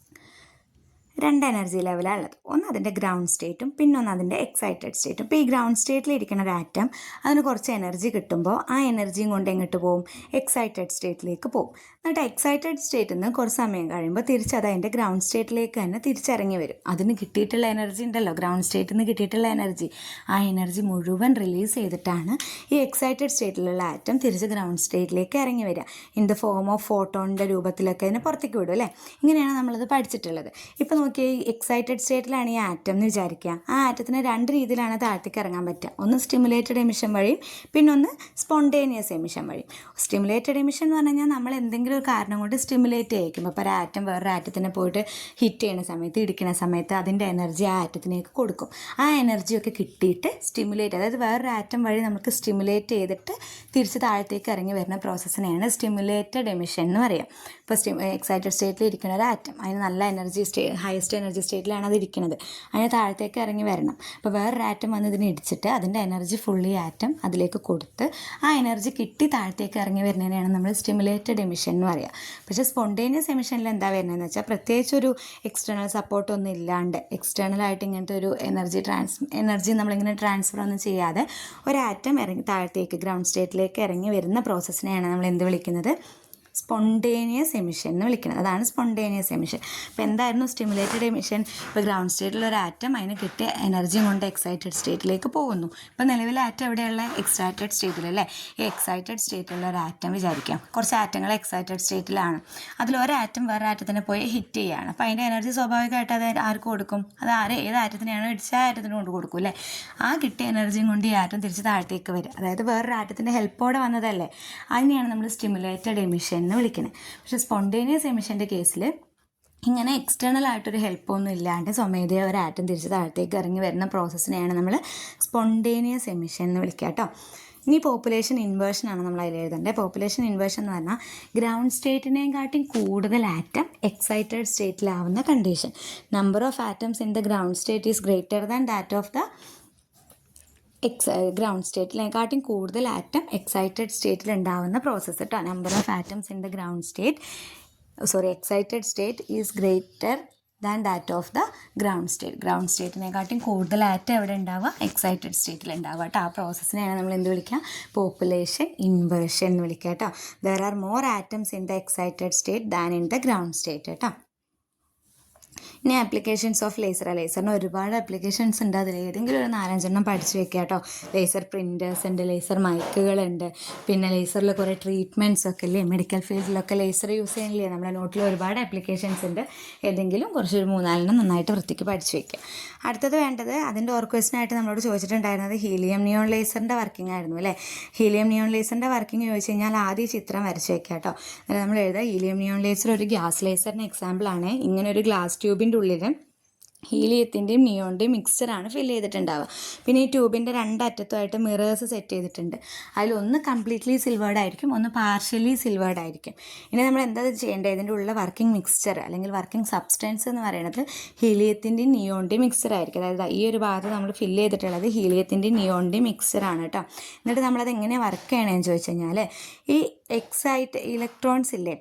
2 എനർജി ലെവലാണ് ഉള്ളത്. ഒന്ന് അതിൻ്റെ ഗ്രൗണ്ട് സ്റ്റേറ്റും പിന്നെ ഒന്ന് അതിൻ്റെ എക്സൈറ്റഡ് സ്റ്റേറ്റും. ഇപ്പോൾ ഈ ഗ്രൗണ്ട് സ്റ്റേറ്റിൽ ഇരിക്കുന്ന ഒരു ആറ്റം അതിന് കുറച്ച് എനർജി കിട്ടുമ്പോൾ ആ എനർജിയും കൊണ്ട് എങ്ങോട്ട് പോകും, എക്സൈറ്റഡ് സ്റ്റേറ്റിലേക്ക് പോകും. എന്നിട്ട് എക്സൈറ്റഡ് സ്റ്റേറ്റിൽ നിന്ന് കുറച്ച് സമയം കഴിയുമ്പോൾ തിരിച്ചത് അതിൻ്റെ ഗ്രൗണ്ട് സ്റ്റേറ്റിലേക്ക് തന്നെ തിരിച്ചിറങ്ങി വരും. അതിന് കിട്ടിയിട്ടുള്ള എനർജി ഉണ്ടല്ലോ, ഗ്രൗണ്ട് സ്റ്റേറ്റിൽ നിന്ന് കിട്ടിയിട്ടുള്ള എനർജി, ആ എനർജി മുഴുവൻ റിലീസ് ചെയ്തിട്ടാണ് ഈ എക്സൈറ്റഡ് സ്റ്റേറ്റിലുള്ള ആറ്റം തിരിച്ച് ഗ്രൗണ്ട് സ്റ്റേറ്റിലേക്ക് ഇറങ്ങി വരിക. ഇൻ ദ ഫോം ഓഫ് ഫോട്ടോണിൻ്റെ രൂപത്തിലൊക്കെ അതിനെ പുറത്തേക്ക് വിടും അല്ലേ. ഇങ്ങനെയാണ് നമ്മളത് പഠിച്ചിട്ടുള്ളത്. ഇപ്പം നോക്കിയാൽ ഈ എക്സൈറ്റഡ് സ്റ്റേറ്റിലാണ് ഈ ആറ്റം എന്ന് വിചാരിക്കുക. ആ ആറ്റത്തിന് 2 രീതിയിലാണ് താഴത്തേക്ക് ഇറങ്ങാൻ പറ്റുക. ഒന്ന് സ്റ്റിമുലേറ്റഡ് എമിഷൻ വഴിയും പിന്നെ ഒന്ന് സ്പോണ്ടേനിയസ് എമിഷൻ വഴിയും. സ്റ്റിമുലേറ്റഡ് എമിഷൻ എന്ന് പറഞ്ഞു കഴിഞ്ഞാൽ നമ്മൾ എന്തെങ്കിലും ഒരു കാരണം കൊണ്ട് സ്റ്റിമുലേറ്റ് ചെയ്യിക്കും. അപ്പോൾ ഒരു ആറ്റം വേറൊരു ആറ്റത്തിനെ പോയിട്ട് ഹിറ്റ് ചെയ്യുന്ന സമയത്ത്, ഇടിക്കുന്ന സമയത്ത് അതിൻ്റെ എനർജി ആ ആറ്റത്തിലേക്ക് കൊടുക്കും. ആ എനർജിയൊക്കെ കിട്ടിയിട്ട് സ്റ്റിമുലേറ്റ്, അതായത് വേറൊരു ആറ്റം വഴി നമുക്ക് സ്റ്റിമുലേറ്റ് ചെയ്തിട്ട് തിരിച്ച് താഴത്തേക്ക് ഇറങ്ങി വരുന്ന പ്രോസസ്സിനെയാണ് സ്റ്റിമുലേറ്റഡ് എമിഷൻ എന്ന് പറയുക. ഇപ്പോൾ എക്സൈറ്റഡ് സ്റ്റേറ്റിൽ ഇരിക്കുന്ന ഒരു ആറ്റം, അതിന് നല്ല എനർജി ഹയസ്റ്റ് എനർജി സ്റ്റേറ്റിലാണ് അത് ഇരിക്കുന്നത്, അതിന് താഴത്തേക്ക് ഇറങ്ങി വരണം. അപ്പോൾ വേറൊരു ആറ്റം വന്ന് ഇതിനെ ഇടിച്ചിട്ട് അതിൻ്റെ എനർജി ഫുള്ളി ആറ്റം അതിലേക്ക് കൊടുത്ത് ആ എനർജി കിട്ടി താഴത്തേക്ക് ഇറങ്ങി വരുന്നതിനെയാണ് നമ്മൾ സ്റ്റിമുലേറ്റഡ് എമിഷൻ എന്ന് പറയുക. പക്ഷേ സ്പോണ്ടേനിയസ് എമിഷനിൽ എന്താ വരുന്നതെന്ന് വെച്ചാൽ പ്രത്യേകിച്ചൊരു എക്സ്റ്റേണൽ സപ്പോർട്ടൊന്നും ഇല്ലാണ്ട്, എക്സ്റ്റേണലായിട്ട് ഇങ്ങനത്തെ ഒരു എനർജി നമ്മളിങ്ങനെ ട്രാൻസ്ഫർ ഒന്നും ചെയ്യാതെ ഒരു ആറ്റം താഴത്തേക്ക് ഗ്രൗണ്ട് സ്റ്റേറ്റിലേക്ക് ഇറങ്ങി വരുന്ന പ്രോസസ്സിനെയാണ് നമ്മൾ എന്ത് വിളിക്കുന്നത്, സ്പോണ്ടേനിയസ് എമിഷൻ എന്ന് വിളിക്കുന്നത്. അതാണ് സ്പോണ്ടേനിയസ് എമിഷൻ. അപ്പോൾ എന്തായിരുന്നു സ്റ്റിമുലേറ്റഡ് എമിഷൻ? ഇപ്പോൾ ഗ്രൗണ്ട് സ്റ്റേറ്റിലുള്ള ഒരു ആറ്റം അതിന് കിട്ടിയ എനർജി കൊണ്ട് എക്സൈറ്റഡ് സ്റ്റേറ്റിലേക്ക് പോകുന്നു. ഇപ്പോൾ നിലവിലെ ആറ്റം എവിടെയുള്ള എക്സൈറ്റഡ് സ്റ്റേറ്റിലല്ലേ. ഈ എക്സൈറ്റഡ് സ്റ്റേറ്റിലുള്ള ഒരു ആറ്റം വിചാരിക്കാം, കുറച്ച് ആറ്റങ്ങൾ എക്സൈറ്റഡ് സ്റ്റേറ്റിലാണ്, അതിലൊരാറ്റം വേറെ ആറ്റത്തിനെ പോയി ഹിറ്റ് ചെയ്യുകയാണ്. അപ്പോൾ അതിൻ്റെ എനർജി സ്വാഭാവികമായിട്ട് അത് ആർക്ക് കൊടുക്കും, അത് ഏത് ആറ്റത്തിനെയാണോ ഇടിച്ച ആ ആറ്റത്തിന് കൊണ്ട് കൊടുക്കും അല്ലേ. ആ കിട്ടിയ എനർജിയും കൊണ്ട് ഈ ആറ്റം തിരിച്ച് താഴത്തേക്ക് വരും, അതായത് വേറൊരു ആറ്റത്തിൻ്റെ ഹെൽപ്പോടെ വന്നതല്ലേ. അതിനെയാണ് നമ്മൾ സ്റ്റിമുലേറ്റഡ് എമിഷൻ എന്ന് വിളിക്കുന്നത്. പക്ഷേ സ്പോണ്ടേനിയസ് എമിഷൻ്റെ കേസിൽ ഇങ്ങനെ എക്സ്റ്റേണൽ ആയിട്ടൊരു ഹെൽപ്പൊന്നും ഇല്ലാണ്ട് സ്വമേധയാ ഒരു ആറ്റം തിരിച്ച് താഴത്തേക്ക് ഇറങ്ങി വരുന്ന പ്രോസസ്സിനെയാണ് നമ്മൾ സ്പോണ്ടേനിയസ് എമിഷൻ എന്ന് വിളിക്കുക കേട്ടോ. ഇനി പോപ്പുലേഷൻ ഇൻവേർഷനാണ് നമ്മൾ അതിൽ എഴുതേണ്ടത്. പോപ്പുലേഷൻ ഇൻവേർഷൻ എന്ന് പറഞ്ഞാൽ ഗ്രൗണ്ട് സ്റ്റേറ്റിനെക്കാട്ടും കൂടുതൽ ആറ്റം എക്സൈറ്റഡ് സ്റ്റേറ്റിലാവുന്ന condition. Number of atoms in the ground state is greater than that of the ground സ്റ്റേറ്റിനെക്കാട്ടും കൂടുതൽ ആറ്റം എക്സൈറ്റഡ് സ്റ്റേറ്റിൽ ഉണ്ടാവുന്ന പ്രോസസ്സ് കേട്ടോ. Number of atoms in the excited state is greater than that of the ground state. Ground സ്റ്റേറ്റിനെക്കാട്ടും കൂടുതൽ atom എവിടെ ഉണ്ടാവുക, excited സ്റ്റേറ്റിൽ ഉണ്ടാവുക കേട്ടോ. ആ പ്രോസസ്സിനെയാണ് നമ്മൾ എന്ത് വിളിക്കുക, പോപ്പുലേഷൻ ഇൻവേർഷൻ എന്ന് വിളിക്കുക കേട്ടോ. There are more atoms in the excited state than in the ground state കേട്ടോ. ഇനി ആപ്ലിക്കേഷൻസ് ഓഫ് ലേസർ. ലേസറിന് ഒരുപാട് ആപ്ലിക്കേഷൻസ് ഉണ്ട്. അതിൽ ഏതെങ്കിലും ഒരു 4-5 പഠിച്ചു വെക്കുക കേട്ടോ. ലേസർ പ്രിൻറ്റേഴ്സ് ഉണ്ട്, ലേസർ മൈക്കുകളുണ്ട്, പിന്നെ ലേസറിൽ കുറേ ട്രീറ്റ്മെൻറ്റ്സ് ഒക്കെ ഇല്ലേ, മെഡിക്കൽ ഫീൽഡിലൊക്കെ ലേസർ യൂസ് ചെയ്യുന്നില്ലേ. നമ്മുടെ നോട്ടിൽ ഒരുപാട് ആപ്ലിക്കേഷൻസ് ഉണ്ട്. ഏതെങ്കിലും കുറച്ചൊരു 3-4 നന്നായിട്ട് വൃത്തിക്ക് പഠിച്ചു വയ്ക്കുക. അടുത്തത് വേണ്ടത്, അതിൻ്റെ ഓർ ക്വസ്റ്റനായിട്ട് നമ്മളോട് ചോദിച്ചിട്ടുണ്ടായിരുന്നത് ഹീലിയം നിയോൺ ലേസറിൻ്റെ വർക്കിംഗ് ആയിരുന്നു അല്ലേ. ഹീലിയം നിയോൺ ലേസറിൻ്റെ വർക്കിംഗ് ചോദിച്ചു കഴിഞ്ഞാൽ ആദ്യം ചിത്രം വരച്ച് വയ്ക്കുക കേട്ടോ. അതായത് നമ്മൾ എഴുതുക, ഹീലിയം നിയോൺ ലേസർ ഒരു ഗ്യാസ് ലേസറിന് എക്സാമ്പിളാണ്. ഇങ്ങനെ ഒരു ഗ്ലാസ് ട്യൂബിൻ്റെ ഉള്ളിൽ ഹീലിയത്തിൻ്റെയും നിയോണിൻ്റെയും മിക്സ്ചറാണ് ഫില്ല് ചെയ്തിട്ടുണ്ടാവുക. പിന്നെ ഈ ട്യൂബിൻ്റെ 2 അറ്റത്തുമായിട്ട് മിറേഴ്സ് സെറ്റ് ചെയ്തിട്ടുണ്ട്. അതിലൊന്ന് കംപ്ലീറ്റ്ലി സിൽവേർഡ് ആയിരിക്കും, ഒന്ന് പാർഷ്യലി സിൽവേർഡ് ആയിരിക്കും. ഇനി നമ്മൾ എന്താ ചെയ്യേണ്ടത്, ഇതിൻ്റെ ഉള്ള വർക്കിംഗ് മിക്സ്ചർ അല്ലെങ്കിൽ വർക്കിംഗ് സബ്സ്റ്റൻസ് എന്ന് പറയുന്നത് ഹീലിയത്തിൻ്റെയും നിയോണിൻ്റെയും മിക്സ്ചർ ആയിരിക്കും. അതായത് ഈ ഒരു ഭാഗത്ത് നമ്മൾ ഫില്ല് ചെയ്തിട്ടുള്ളത് ഹീലിയത്തിൻ്റെയും നിയോണിൻ്റെയും മിക്സ്ചറാണ് കേട്ടോ. എന്നിട്ട് നമ്മളത് എങ്ങനെ വർക്ക് ചെയ്യണമെന്ന് ചോദിച്ചു കഴിഞ്ഞാൽ, ഈ ഇലക്ട്രോൺസ് ഇല്ലേ,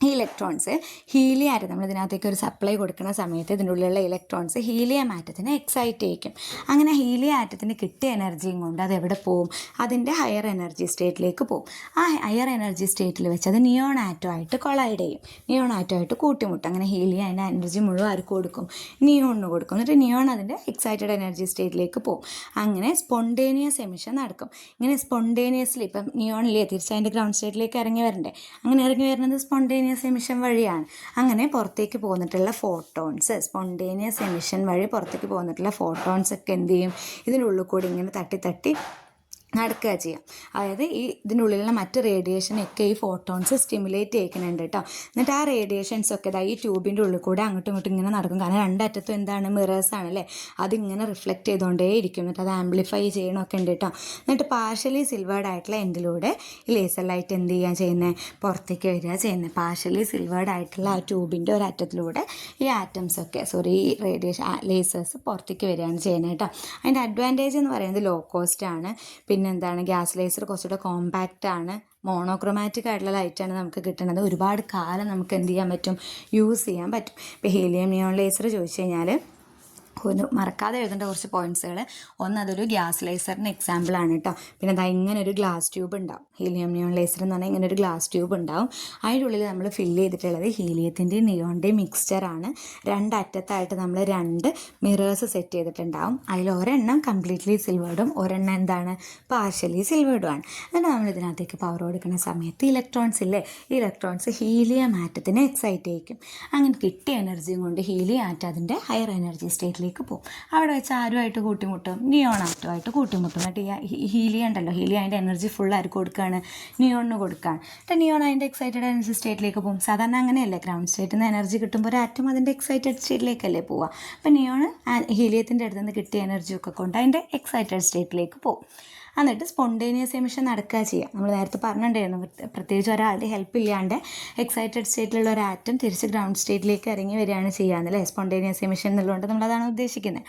ഈ ഇലക്ട്രോൺസ് ഹീലിയം ആറ്റം നമ്മൾ ഇതിനകത്തേക്ക് ഒരു സപ്ലൈ കൊടുക്കുന്ന സമയത്ത് ഇതിൻ്റെ ഉള്ളിലുള്ള ഇലക്ട്രോൺസ് ഹീലിയം ആറ്റത്തിനെ എക്സൈറ്റ് ചെയ്യിക്കും. അങ്ങനെ ഹീലിയം ആറ്റത്തിന് കിട്ടിയ എനർജിയും കൊണ്ട് അത് എവിടെ പോവും? അതിൻ്റെ ഹയർ എനർജി സ്റ്റേറ്റിലേക്ക് പോവും. ആ ഹയർ എനർജി സ്റ്റേറ്റിൽ വെച്ച് അത് നിയോൺ ആറ്റമായിട്ട് കൊളൈഡ് ചെയ്യും, നിയോൺ ആറ്റമായിട്ട് കൂട്ടിമുട്ടും. അങ്ങനെ ഹീലിയം അതിൻ്റെ എനർജി മുഴുവൻ ആർക്ക് കൊടുക്കും? നിയോണിന് കൊടുക്കും. എന്നിട്ട് നിയോൺ അതിൻ്റെ എക്സൈറ്റഡ് എനർജി സ്റ്റേറ്റിലേക്ക് പോവും. അങ്ങനെ സ്പോണ്ടേനിയസ് എമിഷൻ നടക്കും. ഇങ്ങനെ സ്പോണ്ടേനിയസ്ലി ഇപ്പം നിയോണിലെ തിരിച്ച് അതിൻ്റെ ഗ്രൗണ്ട് സ്റ്റേറ്റിലേക്ക് ഇറങ്ങി വരണ്ടേ, അങ്ങനെ ഇറങ്ങി വരുന്നത് സ്പോണ്ടേനിയസ് എമിഷൻ വഴിയാണ്. അങ്ങനെ പുറത്തേക്ക് പോന്നിട്ടുള്ള ഫോട്ടോൺസ്, സ്പോണ്ടേനിയസ് എമിഷൻ വഴി പുറത്തേക്ക് പോന്നിട്ടുള്ള ഫോട്ടോൺസ് ഒക്കെ എന്ത് ചെയ്യും? ഇതിനുള്ളിൽ കൂടി ഇങ്ങനെ തട്ടി നടക്കുക ചെയ്യാം. അതായത് ഇതിൻ്റെ ഉള്ളിലുള്ള മറ്റ് റേഡിയേഷനൊക്കെ ഈ ഫോട്ടോൺസ് സ്റ്റിമുലേറ്റ് ചെയ്യിക്കുന്നുണ്ട് കേട്ടോ. എന്നിട്ട് ആ റേഡിയേഷൻസൊക്കെ ഈ ട്യൂബിൻ്റെ ഉള്ളിൽ കൂടെ അങ്ങോട്ടും ഇങ്ങോട്ടും ഇങ്ങനെ നടക്കും. കാരണം രണ്ടറ്റത്തും എന്താണ്? മിറേഴ്സ് ആണല്ലേ, അതിങ്ങനെ റിഫ്ലക്റ്റ് ചെയ്തുകൊണ്ടേ ഇരിക്കും. എന്നിട്ട് അത് ആംപ്ലിഫൈ ചെയ്യണമൊക്കെ ഉണ്ട് കേട്ടോ. എന്നിട്ട് പാർഷ്യലി സിൽവേർഡ് ആയിട്ടുള്ള എൻഡിലൂടെ ഈ ലേസർ ലൈറ്റ് എന്ത് ചെയ്യുക ചെയ്യുന്നത്? പുറത്തേക്ക് വരിക ചെയ്യുന്നത്. പാർഷ്യലി സിൽവേർഡ് ആയിട്ടുള്ള ആ ട്യൂബിൻ്റെ ഒരു അറ്റത്തിലൂടെ ഈ ആറ്റംസൊക്കെ ഈ റേഡിയേഷൻ ലേസേഴ്സ് പുറത്തേക്ക് വരികയാണ് ചെയ്യുന്നത് കേട്ടോ. അതിൻ്റെ അഡ്വാൻറ്റേജ് എന്ന് പറയുന്നത് ലോ കോസ്റ്റ് ആണ്. എന്താണ്, ഗ്യാസ് ലേസർ കുറച്ചുകൂടെ കോമ്പാക്റ്റ് ആണ്, മോണോക്രോമാറ്റിക് ആയിട്ടുള്ള ലൈറ്റാണ് നമുക്ക് കിട്ടുന്നത്. ഒരുപാട് കാലം നമുക്ക് എന്ത് ചെയ്യാൻ പറ്റും? യൂസ് ചെയ്യാൻ പറ്റും. ഇപ്പോൾ ഹീലിയം നിയോൺ ലേസർ ചോദിച്ചു കഴിഞ്ഞാൽ ഒന്ന് മറക്കാതെ എഴുതേണ്ട കുറച്ച് പോയിൻറ്റ്സുകൾ. ഒന്ന്, അതൊരു ഗ്യാസ് ലേസറിന് എക്സാമ്പിളാണ് കേട്ടോ. പിന്നെ അതാ ഇങ്ങനെ ഒരു ഗ്ലാസ് ട്യൂബ് ഉണ്ടാവും. ഹീലിയം നിയോൺ ലേസർ എന്ന് പറഞ്ഞാൽ ഇങ്ങനെ ഒരു ഗ്ലാസ് ട്യൂബ് ഉണ്ടാവും. അതിൻ്റെ ഉള്ളിൽ നമ്മൾ ഫില്ല് ചെയ്തിട്ടുള്ളത് ഹീലിയത്തിൻ്റെയും നിയോണിൻ്റെയും മിക്സ്ചറാണ്. രണ്ടറ്റത്തായിട്ട് നമ്മൾ 2 മിറേഴ്സ് സെറ്റ് ചെയ്തിട്ടുണ്ടാവും. അതിൽ ഒരെണ്ണം കംപ്ലീറ്റ്ലി സിൽവേർഡും ഒരെണ്ണം എന്താണ്? പാർഷ്യലി സിൽവേർഡുമാണ്. എന്നിട്ട് നമ്മൾ ഇതിനകത്തേക്ക് പവർ കൊടുക്കുന്ന സമയത്ത് ഇലക്ട്രോൺസ് ഇല്ലേ, ഈ ഇലക്ട്രോൺസ് ഹീലിയം ആറ്റത്തിനെ എക്സൈറ്റ് ചെയ്യിക്കും. അങ്ങനെ കിട്ടിയ എനർജിയും കൊണ്ട് ഹീലിയം ആറ്റം അതിൻ്റെ ഹയർ എനർജി സ്റ്റേറ്റിലേക്ക് പോകും. അവിടെ വെച്ച് ആരുമായിട്ട് കൂട്ടിമുട്ടും? നിയോൺ ആറ്റമായിട്ട് കൂട്ടിമുട്ടും. എന്നിട്ട് ഈ ഹീലിയം ഉണ്ടല്ലോ, ഹീലിയം അതിൻ്റെ എനർജി ഫുൾ ആർക്ക് കൊടുക്കുകയാണ്? നിയോണിന് കൊടുക്കുകയാണ്. എന്നിട്ട് നിയോൺ അതിൻ്റെ എക്സൈറ്റഡ് എനർജി സ്റ്റേറ്റിലേക്ക് പോകും. സാധാരണ അങ്ങനെയല്ലേ, ഗ്രൗണ്ട് സ്റ്റേറ്റിൽ നിന്ന് എനർജി കിട്ടുമ്പോൾ ഒരു ആറ്റം അതിൻ്റെ എക്സൈറ്റഡ് സ്റ്റേറ്റിലേക്കല്ലേ പോവുക. അപ്പോൾ നിയോൺ ഹീലിയത്തിൻ്റെ അടുത്ത് നിന്ന് കിട്ടിയ എനർജിയൊക്കെ കൊണ്ട് അതിൻ്റെ എക്സൈറ്റഡ് സ്റ്റേറ്റിലേക്ക് പോകും. എന്നിട്ട് സ്പോണ്ടേനിയസ് എമിഷൻ നടക്കുക ചെയ്യാം. നമ്മൾ നേരത്തെ പറഞ്ഞിട്ടുണ്ടായിരുന്നു, പ്രത്യേകിച്ച് ഒരാളുടെ ഹെൽപ്പ് ഇല്ലാണ്ട് എക്സൈറ്റഡ് സ്റ്റേറ്റിലുള്ള ഒരു ആറ്റം തിരിച്ച് ഗ്രൗണ്ട് സ്റ്റേറ്റിലേക്ക് ഇറങ്ങി വരികയാണ് ചെയ്യാന്നല്ലേ സ്പോണ്ടേനിയസ് എമിഷൻ എന്നുള്ളതുകൊണ്ട് നമ്മളതാണ് ഉദ്ദേശിക്കുന്നത്.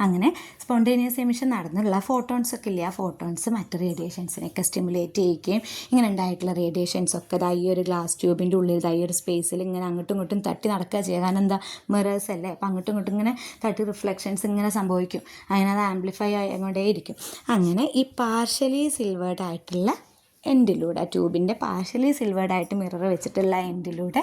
അങ്ങനെ സ്പോണ്ടേനിയസ് എമിഷൻ നടന്നുള്ള ഫോട്ടോൺസ് ഒക്കെ ഇല്ല, ആ ഫോട്ടോൺസ് മറ്റ് റേഡിയേഷൻസിനെയൊക്കെ സ്റ്റിമുലേറ്റ് ചെയ്യുകയും ഇങ്ങനെ ഉണ്ടായിട്ടുള്ള റേഡിയേഷൻസൊക്കെ ഈ ഒരു ഗ്ലാസ് ട്യൂബിൻ്റെ ഉള്ളിൽ ഈ ഒരു സ്പേസിൽ ഇങ്ങനെ അങ്ങോട്ടും ഇങ്ങോട്ടും തട്ടി നടക്കുക ചെയ്യുക. കാരണം എന്താ? മിറേഴ്സ് അല്ലേ, അപ്പോൾ അങ്ങോട്ടും ഇങ്ങോട്ടും ഇങ്ങനെ തട്ടി റിഫ്ലക്ഷൻസ് ഇങ്ങനെ സംഭവിക്കും. അങ്ങനെ അത് ആംപ്ലിഫൈ ആയിക്കൊണ്ടേയിരിക്കും. അങ്ങനെ ഈ പാർഷ്യലി സിൽവേർഡ് ആയിട്ടുള്ള എൻഡിലൂടെ, ട്യൂബിൻ്റെ പാർഷ്യലി സിൽവേർഡ് ആയിട്ട് മിറർ വെച്ചിട്ടുള്ള എൻഡിലൂടെ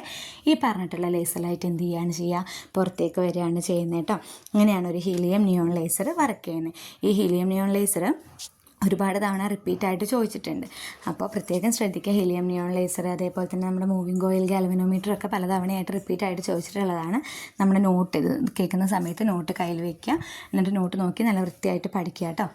ഈ പറഞ്ഞിട്ടുള്ള ലേസർ ലൈറ്റ് എന്ത് ചെയ്യുകയാണ് ചെയ്യുക? പുറത്തേക്ക് വരികയാണ് ചെയ്യുന്നത് കേട്ടോ. അങ്ങനെയാണ് ഒരു ഹീലിയം നിയോൺ ലേസർ വർക്ക് ചെയ്യുന്നത്. ഈ ഹീലിയം നിയോൺ ലേസർ ഒരുപാട് തവണ റിപ്പീറ്റായിട്ട് ചോദിച്ചിട്ടുണ്ട്. അപ്പോൾ പ്രത്യേകം ശ്രദ്ധിക്കുക. ഹീലിയം നിയോൺ ലേസർ, അതേപോലെ തന്നെ നമ്മുടെ മൂവിംഗ് കോയിൽ ഗാൽവനോമീറ്റർ ഒക്കെ പലതവണയായിട്ട് റിപ്പീറ്റായിട്ട് ചോദിച്ചിട്ടുള്ളതാണ്. നമ്മുടെ നോട്ട് ഇത് കേൾക്കുന്ന സമയത്ത് നോട്ട് കയ്യിൽ വയ്ക്കുക. എന്നിട്ട് നോട്ട് നോക്കി നല്ല വൃത്തിയായിട്ട് പഠിക്കുക കേട്ടോ.